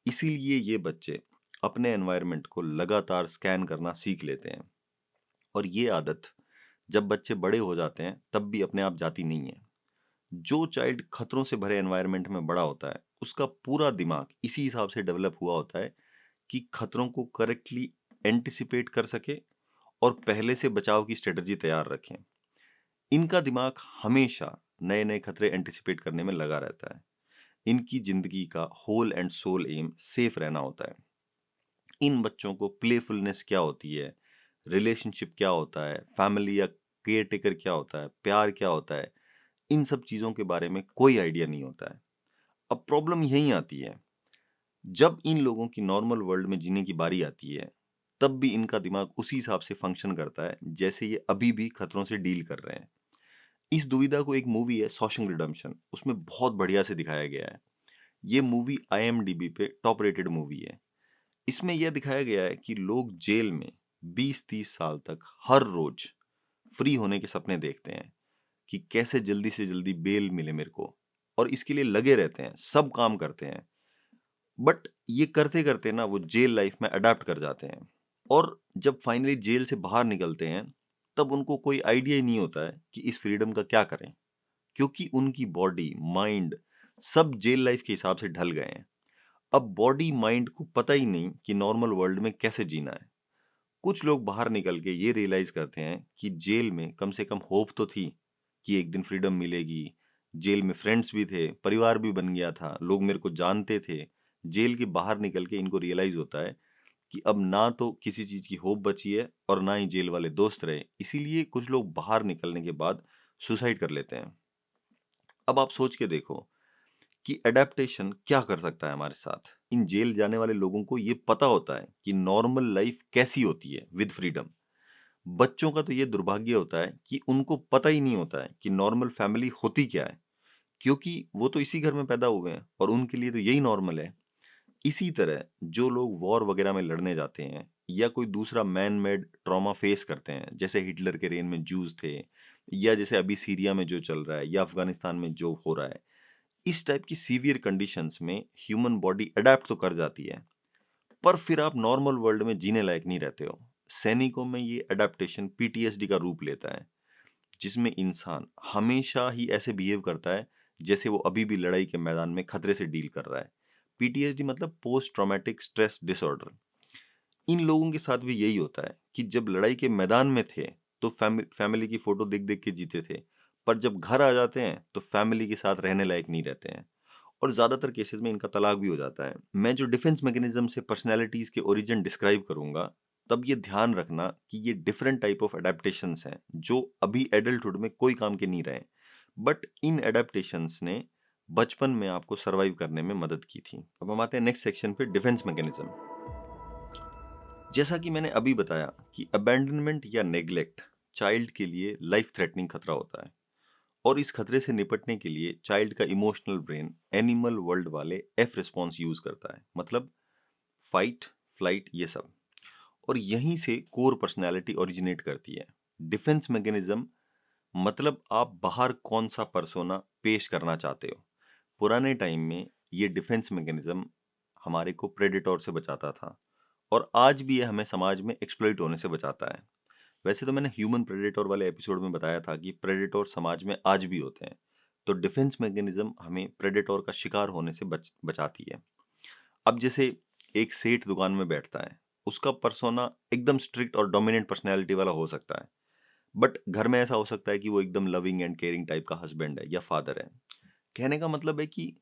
इसीलिए ये बच्चे अपने एनवायरनमेंट को लगातार स्कैन करना सीख लेते हैं, और ये आदत जब बच्चे बड़े हो जाते हैं तब भी अपने आप जाती नहीं है। जो चाइल्ड खतरों से भरे एनवायरनमेंट में बड़ा होता है, उसका पूरा दिमाग इसी हिसाब से डेवलप हुआ होता है कि खतरों को करेक्टली एंटिसिपेट कर सके और पहले से बचाव की स्ट्रेटजी तैयार रखें। इनका दिमाग हमेशा नए नए खतरे एंटिसिपेट करने में लगा रहता है। इनकी जिंदगी का होल एंड सोल एम सेफ रहना होता है। इन बच्चों को प्लेफुलनेस क्या होती है, रिलेशनशिप क्या होता है, फैमिली या केयर टेकर क्या होता है, प्यार क्या होता है, इन सब चीज़ों के बारे में कोई आइडिया नहीं होता है। अब प्रॉब्लम यहीं आती है, जब इन लोगों की नॉर्मल वर्ल्ड में जीने की बारी आती है, तब भी इनका दिमाग उसी हिसाब से फंक्शन करता है जैसे ये अभी भी खतरों से डील कर रहे हैं। इस दुविधा को एक मूवी है शॉशैंक रिडेम्पशन, उसमें बहुत बढ़िया से दिखाया गया है। ये मूवी आईएमडीबी पे टॉप रेटेड मूवी है। इसमें यह दिखाया गया है कि लोग जेल में 20-30 साल तक हर रोज फ्री होने के सपने देखते हैं कि कैसे जल्दी से जल्दी बेल मिले मेरे को, और इसके लिए लगे रहते हैं, सब काम करते हैं। बट ये करते करते ना वो जेल लाइफ में अडाप्ट कर जाते हैं, और जब फाइनली जेल से बाहर निकलते हैं तब उनको कोई आइडिया ही नहीं होता है कि इस फ्रीडम का क्या करें, क्योंकि उनकी बॉडी माइंड सब जेल लाइफ के हिसाब से ढल गए हैं। अब बॉडी माइंड को पता ही नहीं कि नॉर्मल वर्ल्ड में कैसे जीना है। कुछ लोग बाहर निकल के ये रियलाइज करते हैं कि जेल में कम से कम होप तो थी कि एक दिन फ्रीडम मिलेगी। जेल में फ्रेंड्स भी थे, परिवार भी बन गया था, लोग मेरे को जानते थे। जेल के बाहर निकल के इनको रियलाइज होता है कि अब ना तो किसी चीज की होप बची है और ना ही जेल वाले दोस्त रहे, इसीलिए कुछ लोग बाहर निकलने के बाद सुसाइड कर लेते हैं। अब आप सोच के देखो कि एडेप्टेशन क्या कर सकता है हमारे साथ। इन जेल जाने वाले लोगों को ये पता होता है कि नॉर्मल लाइफ कैसी होती है विद फ्रीडम। बच्चों का तो ये दुर्भाग्य होता है कि उनको पता ही नहीं होता है कि नॉर्मल फैमिली होती क्या है, क्योंकि वो तो इसी घर में पैदा हुए हैं और उनके लिए तो यही नॉर्मल है। इसी तरह जो लोग वॉर वगैरह में लड़ने जाते हैं या कोई दूसरा मैन मेड ट्रॉमा फेस करते हैं, जैसे हिटलर के रेन में जूस थे, या जैसे अभी सीरिया में जो चल रहा है या अफगानिस्तान में जो हो रहा है, इस टाइप की सीवियर कंडीशंस में ह्यूमन बॉडी अडेप्ट तो कर जाती है, पर फिर आप नॉर्मल वर्ल्ड में जीने लायक नहीं रहते हो। सैनिकों में ये अडेप्टेशन पीटीएसडी का रूप लेता है, जिसमें इंसान हमेशा ही ऐसे बिहेव करता है जैसे वो अभी भी लड़ाई के मैदान में खतरे से डील कर रहा है। पीटीएसडी मतलब पोस्ट ट्रॉमेटिक स्ट्रेस डिसऑर्डर। इन लोगों के साथ भी यही होता है कि जब लड़ाई के मैदान में थे तो फैमिली की फोटो देख देख के जीते थे, पर जब घर आ जाते हैं तो फैमिली के साथ रहने लायक नहीं रहते हैं, और ज्यादातर केसेस में इनका तलाक भी हो जाता है। मैं जो डिफेंस मैकेनिज्म से पर्सनैलिटीज के ओरिजिन डिस्क्राइब करूंगा, तब ये ध्यान रखना कि ये डिफरेंट टाइप ऑफ अडेप्टेशंस हैं जो अभी एडल्टहुड में कोई काम के नहीं रहे, बट इन अडेप्टेशंस ने बचपन में आपको सरवाइव करने में मदद की थी। अब हम आते हैं नेक्स्ट सेक्शन पे, डिफेंस मैकेनिज्म। जैसा कि मैंने अभी बताया कि अबैंडनमेंट या नेग्लेक्ट चाइल्ड के लिए लाइफ थ्रेटनिंग खतरा होता है, और इस खतरे से निपटने के लिए चाइल्ड का इमोशनल ब्रेन एनिमल वर्ल्ड वाले एफ रिस्पॉन्स यूज करता है, मतलब फाइट, फ्लाइट, ये सब। और यहीं से कोर पर्सनैलिटी ओरिजिनेट करती है। डिफेंस मैकेनिज्म मतलब आप बाहर कौन सा पर्सोना पेश करना चाहते हो। पुराने टाइम में ये डिफेंस मैकेनिज्म हमारे को प्रेडेटर से बचाता था, और आज भी ये हमें समाज में एक्सप्लॉइट होने से बचाता है। वैसे तो मैंने ह्यूमन प्रेडेटर वाले एपिसोड में बताया था कि प्रेडेटर समाज में आज भी होते हैं, तो डिफेंस मैकेनिज्म हमें प्रेडेटर का शिकार होने से बचाती है। अब जैसे एक सेठ दुकान में बैठता है, उसका पर्सोना एकदम स्ट्रिक्ट और डोमिनेंट पर्सनैलिटी वाला हो सकता है, बट घर में ऐसा हो सकता है कि वो एकदम लविंग एंड केयरिंग टाइप का हस्बैंड है या फादर है। कहने का मतलब है कि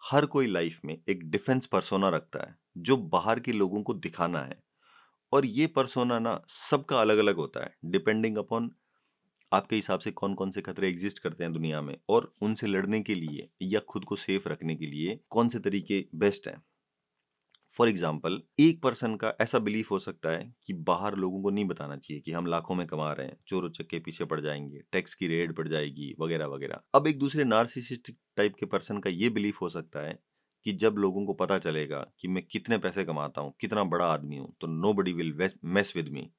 हर कोई लाइफ में एक डिफेंस पर्सोना रखता है जो बाहर के लोगों को दिखाना है, और ये पर्सोना ना सबका अलग अलग होता है, डिपेंडिंग अपॉन आपके हिसाब से कौन कौन से खतरे एग्जिस्ट करते हैं दुनिया में, और उनसे लड़ने के लिए या खुद को सेफ रखने के लिए कौन से तरीके बेस्ट हैं। फॉर एग्जाम्पल, एक पर्सन का ऐसा बिलीफ हो सकता है कि बाहर लोगों को नहीं बताना चाहिए कि हम लाखों में कमा रहे हैं, चोर उचक्के पीछे पड़ जाएंगे, टैक्स की रेड पड़ जाएगी, वगैरह वगैरह। अब एक दूसरे नार्सिसिस्टिक टाइप के पर्सन का ये बिलीफ हो सकता है कि जब लोगों को पता चलेगा कि मैं कितने पैसे कमाता हूँ, कितना बड़ा आदमी हूँ, तो nobody will mess with me.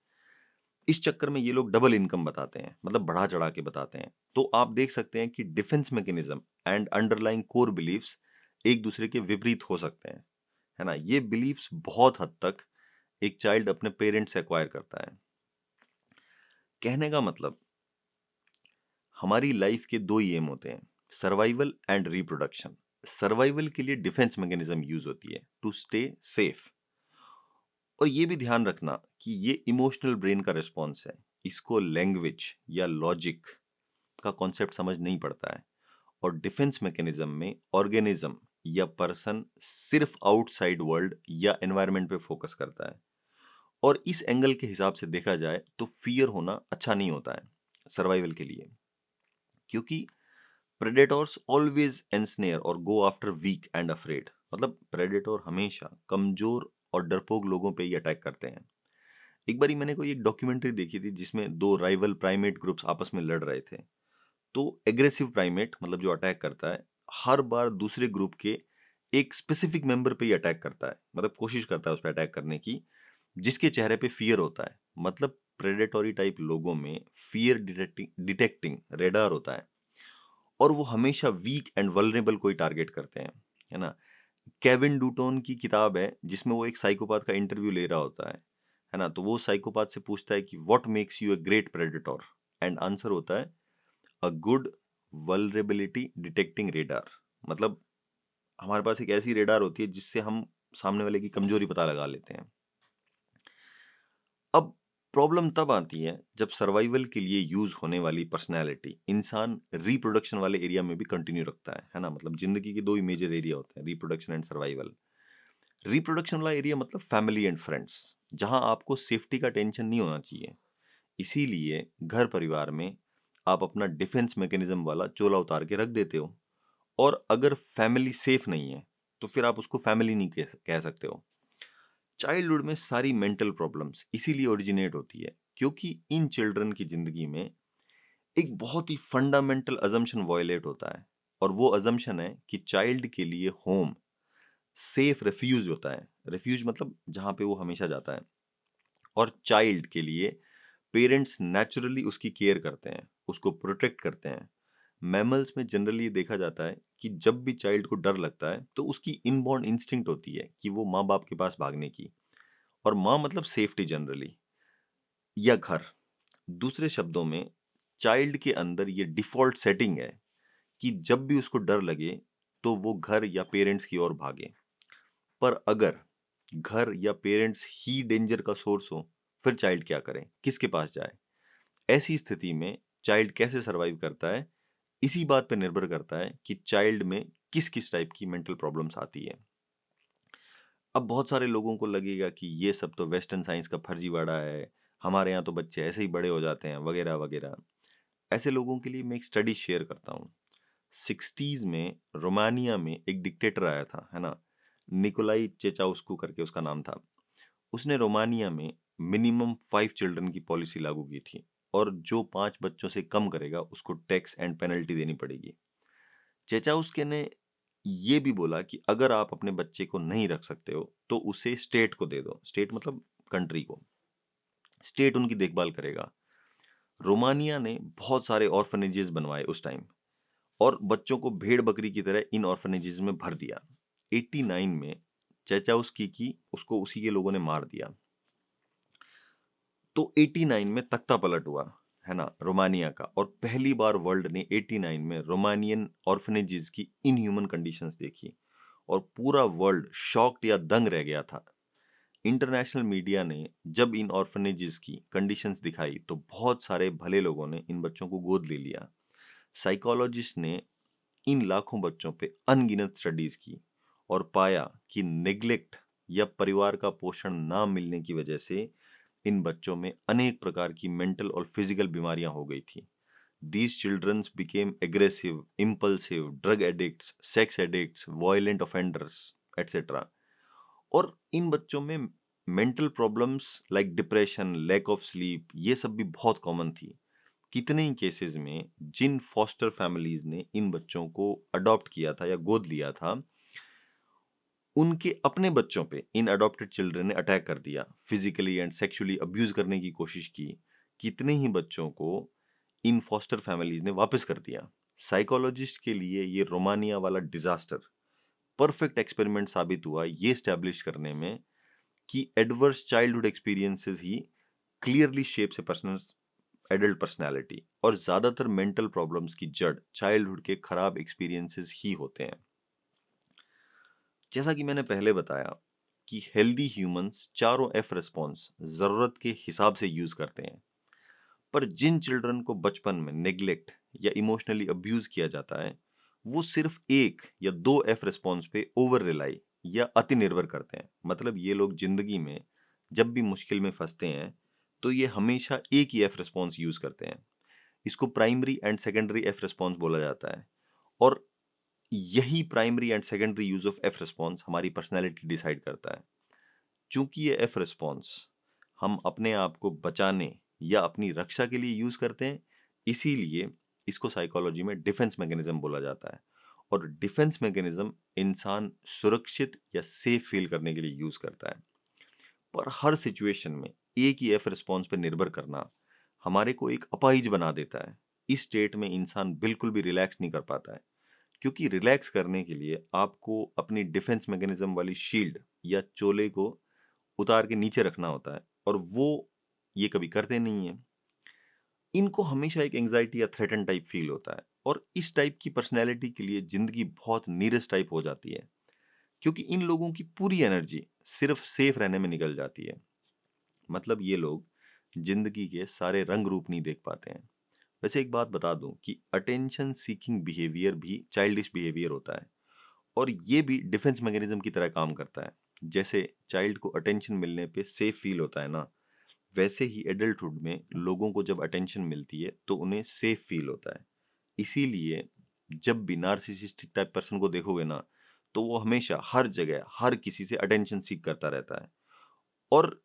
इस चक्कर में ये लोग डबल इनकम बताते हैं, मतलब बढ़ा चढ़ा के बताते हैं। तो आप देख सकते हैं कि defence mechanism and underlying core beliefs एक दूसरे के विपरीत हो सकते हैं, है ना। ये बिलीफ्स बहुत हद तक एक चाइल्ड अपने पेरेंट्स से एक्वायर करता है। कहने का मतलब, हमारी लाइफ के दो ही एम होते हैं, सर्वाइवल एंड रिप्रोडक्शन। सर्वाइवल के लिए डिफेंस मैकेनिज्म यूज होती है टू स्टे सेफ, और ये भी ध्यान रखना कि ये इमोशनल ब्रेन का रिस्पॉन्स है, इसको लैंग्वेज या लॉजिक का कॉन्सेप्ट समझ नहीं पड़ता है। और डिफेंस मैकेनिज्म में ऑर्गेनिज्म या पर्सन सिर्फ आउटसाइड वर्ल्ड या एनवायरनमेंट पे फोकस करता है, और इस एंगल के हिसाब से देखा जाए तो फियर होना अच्छा नहीं होता है। सर्वाइवल के लिए, क्योंकि प्रेडेटर्स ऑलवेज एंसनेयर और go after weak and afraid. मतलब प्रेडेटर हमेशा कमजोर और डरपोक लोगों पे ही अटैक करते हैं। एक बारी मैंने कोई एक डॉक्यूमेंट्री देखी थी जिसमें दो राइवल प्राइमेट ग्रुप्स आपस में लड़ रहे थे। तो एग्रेसिव प्राइमेट मतलब जो अटैक करता है, हर बार दूसरे ग्रुप के एक स्पेसिफिक मेंबर पे ही अटैक करता है, मतलब कोशिश करता है उस पर अटैक करने की, जिसके चेहरे पे फियर होता है। मतलब प्रेडेटोरी टाइप लोगों में फियर डिटेक्टिंग रेडार होता है, और वो हमेशा वीक एंड वल्नरेबल को ही टारगेट करते हैं, है ना। केविन डूटोन की किताब है जिसमें वो एक साइकोपाथ का इंटरव्यू ले रहा होता है ना। तो वो साइकोपाथ से पूछता है कि what makes you a great predator, and answer होता है a good vulnerability detecting radar. मतलब हमारे पास एक ऐसी रेडार होती है जिससे हम सामने वाले की कमजोरी पता लगा लेते हैं। अब प्रॉब्लम तब आती है जब सर्वाइवल के लिए यूज होने वाली पर्सनैलिटी इंसान रिप्रोडक्शन वाले एरिया में भी कंटिन्यू रखता है ना। मतलब जिंदगी के दो ही मेजर एरिया होते हैं, रिप्रोडक्शन एंड सर्वाइवल। रिप्रोडक्शन वाला एरिया मतलब फैमिली एंड फ्रेंड्स, जहां आपको सेफ्टी का टेंशन नहीं होना चाहिए। इसीलिए घर परिवार में आप अपना डिफेंस मैकेनिज्म वाला चोला उतार के रख देते हो। और अगर फैमिली सेफ नहीं है तो फिर आप उसको फैमिली नहीं कह सकते हो। चाइल्डहुड में सारी मेंटल प्रॉब्लम्स इसीलिए ओरिजिनेट होती है क्योंकि इन चिल्ड्रन की जिंदगी में एक बहुत ही फंडामेंटल अजम्पशन वायलेट होता है। और वो अजम्पशन है कि चाइल्ड के लिए होम सेफ रेफ्यूज होता है। रेफ्यूज मतलब जहां पे वो हमेशा जाता है। और चाइल्ड के लिए पेरेंट्स नेचुरली उसकी केयर करते हैं, उसको प्रोटेक्ट करते हैं। मैमल्स में जनरली ये देखा जाता है कि जब भी चाइल्ड को डर लगता है तो उसकी इनबॉर्न इंस्टिंक्ट होती है कि वो माँ बाप के पास भागने की। और माँ मतलब सेफ्टी जनरली, या घर। दूसरे शब्दों में चाइल्ड के अंदर ये डिफॉल्ट सेटिंग है कि जब भी उसको डर लगे तो वो घर या पेरेंट्स की ओर भागे। पर अगर घर या पेरेंट्स ही डेंजर का सोर्स हो, फिर चाइल्ड क्या करे, किसके पास जाए। ऐसी स्थिति में चाइल्ड कैसे सरवाइव करता है, इसी बात पर निर्भर करता है कि चाइल्ड में किस किस टाइप की मेंटल प्रॉब्लम्स आती है। अब बहुत सारे लोगों को लगेगा कि ये सब तो वेस्टर्न साइंस का फर्जीवाड़ा है, हमारे यहाँ तो बच्चे ऐसे ही बड़े हो जाते हैं वगैरह वगैरह। ऐसे लोगों के लिए मैं एक स्टडी शेयर करता हूँ। 60s में रोमानिया में एक डिक्टेटर आया था, है ना। निकोलाई चेचाउस्कू करके उसका नाम था। उसने रोमानिया में मिनिमम 5 चिल्ड्रन की पॉलिसी लागू की थी, और जो 5 बच्चों से कम करेगा उसको टैक्स एंड पेनल्टी देनी पड़ेगी। चेचाउस्के ने ये भी बोला कि अगर आप अपने बच्चे को नहीं रख सकते हो तो उसे स्टेट को दे दो। स्टेट मतलब कंट्री को। स्टेट उनकी देखभाल करेगा। रोमानिया ने बहुत सारे ऑर्फनेजेस बनवाए उस टाइम, और बच्चों को भेड़ बकरी की तरह इन ऑर्फनेजेस में भर दिया। 89 में चेचाउस्की की उसको उसी के लोगों ने मार दिया। तो 89 में तख्ता पलट हुआ, है ना, रोमानिया का। और पहली बार वर्ल्ड ने 89 में रोमानियन ऑर्फनेजेस की इनह्यूमन कंडीशंस देखी, और पूरा वर्ल्ड शॉक्ड या दंग रह गया था। इंटरनेशनल मीडिया ने जब इन ऑर्फनेजेस की कंडीशंस दिखाई तो बहुत सारे भले लोगों ने इन बच्चों को गोद ले लिया। साइकोलॉजिस्ट ने इन लाखों बच्चों पे अनगिनत स्टडीज की और पाया कि नेग्लेक्ट या परिवार का पोषण ना मिलने की वजह से इन बच्चों में अनेक प्रकार की मेंटल और फिजिकल बीमारियां हो गई थी। These children became aggressive, impulsive, drug addicts, sex addicts, violent offenders, etc. और इन बच्चों में mental problems like depression, lack of sleep, ये सब भी बहुत कॉमन थी। कितने ही केसेस में जिन फॉस्टर फैमिलीज ने इन बच्चों को अडॉप्ट किया था या गोद लिया था, उनके अपने बच्चों पे इन अडॉप्टेड चिल्ड्रन ने अटैक कर दिया, फिजिकली एंड सेक्सुअली अब्यूज करने की कोशिश की। कितने ही बच्चों को इन फॉस्टर फैमिलीज ने वापस कर दिया। साइकोलॉजिस्ट के लिए ये रोमानिया वाला डिजास्टर परफेक्ट एक्सपेरिमेंट साबित हुआ ये स्टैब्लिश करने में कि एडवर्स चाइल्डहुड एक्सपीरियंसेस ही क्लियरली शेप्स ए पर्सनल एडल्ट पर्सनालिटी, और ज्यादातर मेंटल प्रॉब्लम्स की जड़ चाइल्डहुड के खराब एक्सपीरियंसेस ही होते हैं। जैसा कि मैंने पहले बताया कि हेल्दी ह्यूमंस चारों एफ रिस्पॉन्स जरूरत के हिसाब से यूज करते हैं। पर जिन चिल्ड्रन को बचपन में नेग्लेक्ट या इमोशनली अब्यूज किया जाता है, वो सिर्फ एक या दो एफ रिस्पॉन्स पे ओवर रिलाई या अति निर्भर करते हैं। मतलब ये लोग जिंदगी में जब भी मुश्किल में फंसते हैं तो ये हमेशा एक ही एफ रिस्पॉन्स यूज करते हैं। इसको primary and secondary F response बोला जाता है। और यही primary and secondary use of F response हमारी पर्सनैलिटी डिसाइड करता है। चूंकि ये एफ रिस्पॉन्स हम अपने आप को बचाने या अपनी रक्षा के लिए यूज करते हैं, इसीलिए इसको साइकोलॉजी में डिफेंस मैकेनिज्म बोला जाता है। और डिफेंस मैकेनिज्म इंसान सुरक्षित या सेफ फील करने के लिए यूज करता है। पर हर सिचुएशन में एक ही एफ रिस्पॉन्स पर निर्भर करना हमारे को एक अपाहिज बना देता है। इस स्टेट में इंसान बिल्कुल भी रिलैक्स नहीं कर पाता है, क्योंकि रिलैक्स करने के लिए आपको अपनी डिफेंस मैकेनिज्म वाली शील्ड या चोले को उतार के नीचे रखना होता है, और वो ये कभी करते नहीं है। इनको हमेशा एक एंजाइटी या थ्रेटन टाइप फील होता है, और इस टाइप की पर्सनैलिटी के लिए जिंदगी बहुत नीरस टाइप हो जाती है, क्योंकि इन लोगों की पूरी एनर्जी सिर्फ सेफ रहने में निकल जाती है। मतलब ये लोग जिंदगी के सारे रंग रूप नहीं देख पाते हैं। वैसे एक बात बता दूं कि अटेंशन सीकिंग बिहेवियर भी चाइल्डिश बिहेवियर होता है, और ये भी डिफेंस मैकेनिज्म की तरह काम करता है। जैसे चाइल्ड को अटेंशन मिलने पे सेफ फील होता है ना, वैसे ही एडल्टहुड में लोगों को जब अटेंशन मिलती है तो उन्हें सेफ फील होता है। इसीलिए जब भी नार्सिसिस्टिक टाइप पर्सन को देखोगे ना, तो वो हमेशा हर जगह हर किसी से अटेंशन सीख करता रहता है। और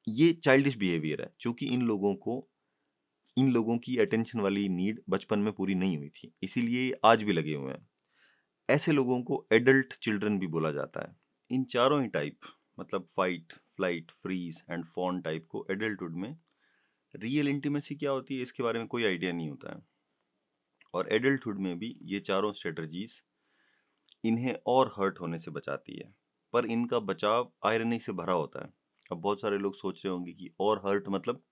ये चाइल्डिश बिहेवियर है, क्योंकि इन लोगों की अटेंशन वाली नीड बचपन में पूरी नहीं हुई थी, इसीलिए ये आज भी लगे हुए हैं। ऐसे लोगों को एडल्ट चिल्ड्रन भी बोला जाता है। इन चारों ही टाइप, मतलब fight, flight, freeze and fawn type को एडल्टहुड में रियल इंटीमेसी क्या होती है इसके बारे में कोई आइडिया नहीं होता है। और एडल्टहुड में भी ये चारों स्ट्रेटजीज इन्हें और हर्ट होने से बचाती है, पर इनका बचाव आयरनी से भरा होता है। अब बहुत सारे लोग सोच रहे होंगे कि और हर्ट मतलब।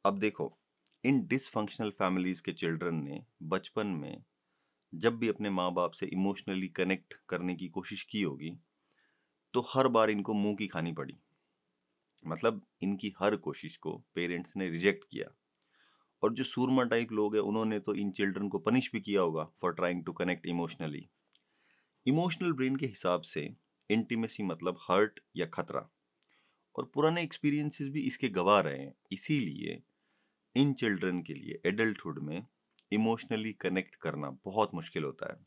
अब देखो, इन डिसफंक्शनल फैमिलीज के चिल्ड्रन ने बचपन में जब भी अपने माँ बाप से इमोशनली कनेक्ट करने की कोशिश की होगी, तो हर बार इनको मुंह की खानी पड़ी। मतलब इनकी हर कोशिश को पेरेंट्स ने रिजेक्ट किया। और जो सूरमा टाइप लोग हैं, उन्होंने तो इन चिल्ड्रन को पनिश भी किया होगा for trying to connect emotionally. Emotional brain के हिसाब से इंटीमेसी मतलब हर्ट या खतरा, और पुराने एक्सपीरियंसेस भी इसके गवाह रहे हैं। इसीलिए इन चिल्ड्रन के लिए एडल्टहुड में इमोशनली कनेक्ट करना बहुत मुश्किल होता है।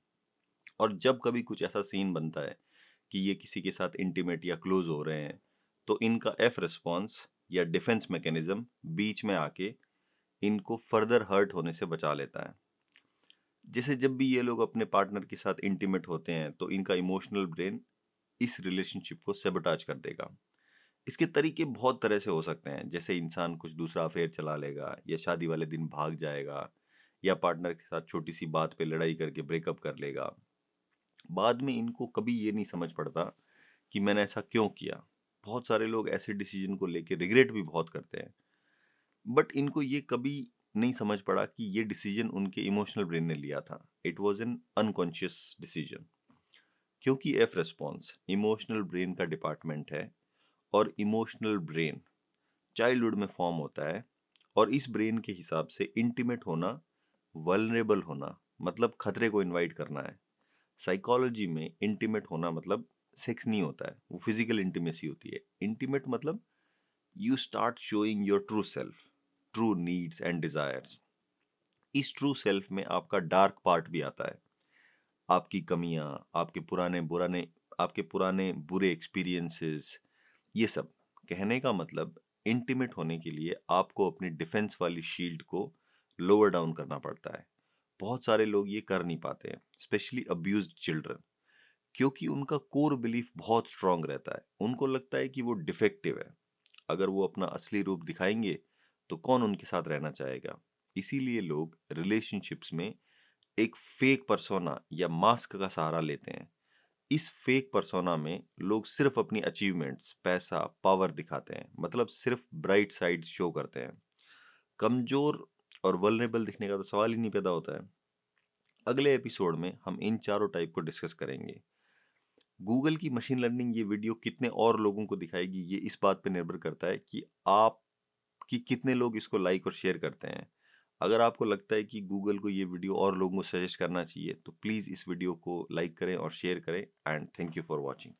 और जब कभी कुछ ऐसा सीन बनता है कि ये किसी के साथ इंटीमेट या क्लोज हो रहे हैं, तो इनका एफ रिस्पॉन्स या डिफेंस मैकेनिज्म बीच में आके इनको फर्दर हर्ट होने से बचा लेता है। जैसे जब भी ये लोग अपने पार्टनर के साथ इंटीमेट होते हैं, तो इनका इमोशनल ब्रेन इस रिलेशनशिप को सेबोटाज कर देगा। इसके तरीके बहुत तरह से हो सकते हैं, जैसे इंसान कुछ दूसरा अफेयर चला लेगा, या शादी वाले दिन भाग जाएगा, या पार्टनर के साथ छोटी सी बात पे लड़ाई करके ब्रेकअप कर लेगा। बाद में इनको कभी ये नहीं समझ पड़ता कि मैंने ऐसा क्यों किया। बहुत सारे लोग ऐसे डिसीजन को लेके रिग्रेट भी बहुत करते हैं, बट इनको ये कभी नहीं समझ पड़ा कि ये डिसीजन उनके इमोशनल ब्रेन ने लिया था। It was an unconscious decision. क्योंकि एफ रिस्पॉन्स इमोशनल ब्रेन का डिपार्टमेंट है, और इमोशनल ब्रेन चाइल्डहुड में फॉर्म होता है। और इस ब्रेन के हिसाब से इंटीमेट होना, वल्नरेबल होना मतलब खतरे को इनवाइट करना है। साइकोलॉजी में इंटीमेट होना मतलब सेक्स नहीं होता है, वो फिजिकल इंटीमेसी होती है। इंटीमेट मतलब you start showing your true self, true needs and desires. इस ट्रू सेल्फ में आपका डार्क पार्ट भी आता है, आपकी कमियां, आपके पुराने बुरे एक्सपीरियंसेस, ये सब। कहने का मतलब, इंटीमेट होने के लिए आपको अपनी डिफेंस वाली शील्ड को लोअर डाउन करना पड़ता है। बहुत सारे लोग ये कर नहीं पाते हैं, स्पेशली अब्यूज्ड चिल्ड्रन, क्योंकि उनका कोर बिलीफ बहुत स्ट्रांग रहता है। उनको लगता है कि वो डिफेक्टिव है, अगर वो अपना असली रूप दिखाएंगे तो कौन उनके साथ रहना चाहेगा। इसीलिए लोग रिलेशनशिप्स में एक फेक पर्सोना या मास्क का सहारा लेते हैं। इस फेक पर्सोना में लोग सिर्फ अपनी अचीवमेंट्स, पैसा, पावर दिखाते हैं, मतलब सिर्फ ब्राइट साइड शो करते हैं। कमजोर और वल्नरेबल दिखने का तो सवाल ही नहीं पैदा होता है। अगले एपिसोड में हम इन चारों टाइप को डिस्कस करेंगे। गूगल की मशीन लर्निंग ये वीडियो कितने और लोगों को दिखाएगी, ये इस बात पे निर्भर करता है कि आप कि कितने लोग इसको लाइक और शेयर करते हैं। अगर आपको लगता है कि गूगल को ये वीडियो और लोगों को सजेस्ट करना चाहिए, तो प्लीज़ इस वीडियो को लाइक करें और शेयर करें। And thank you for watching.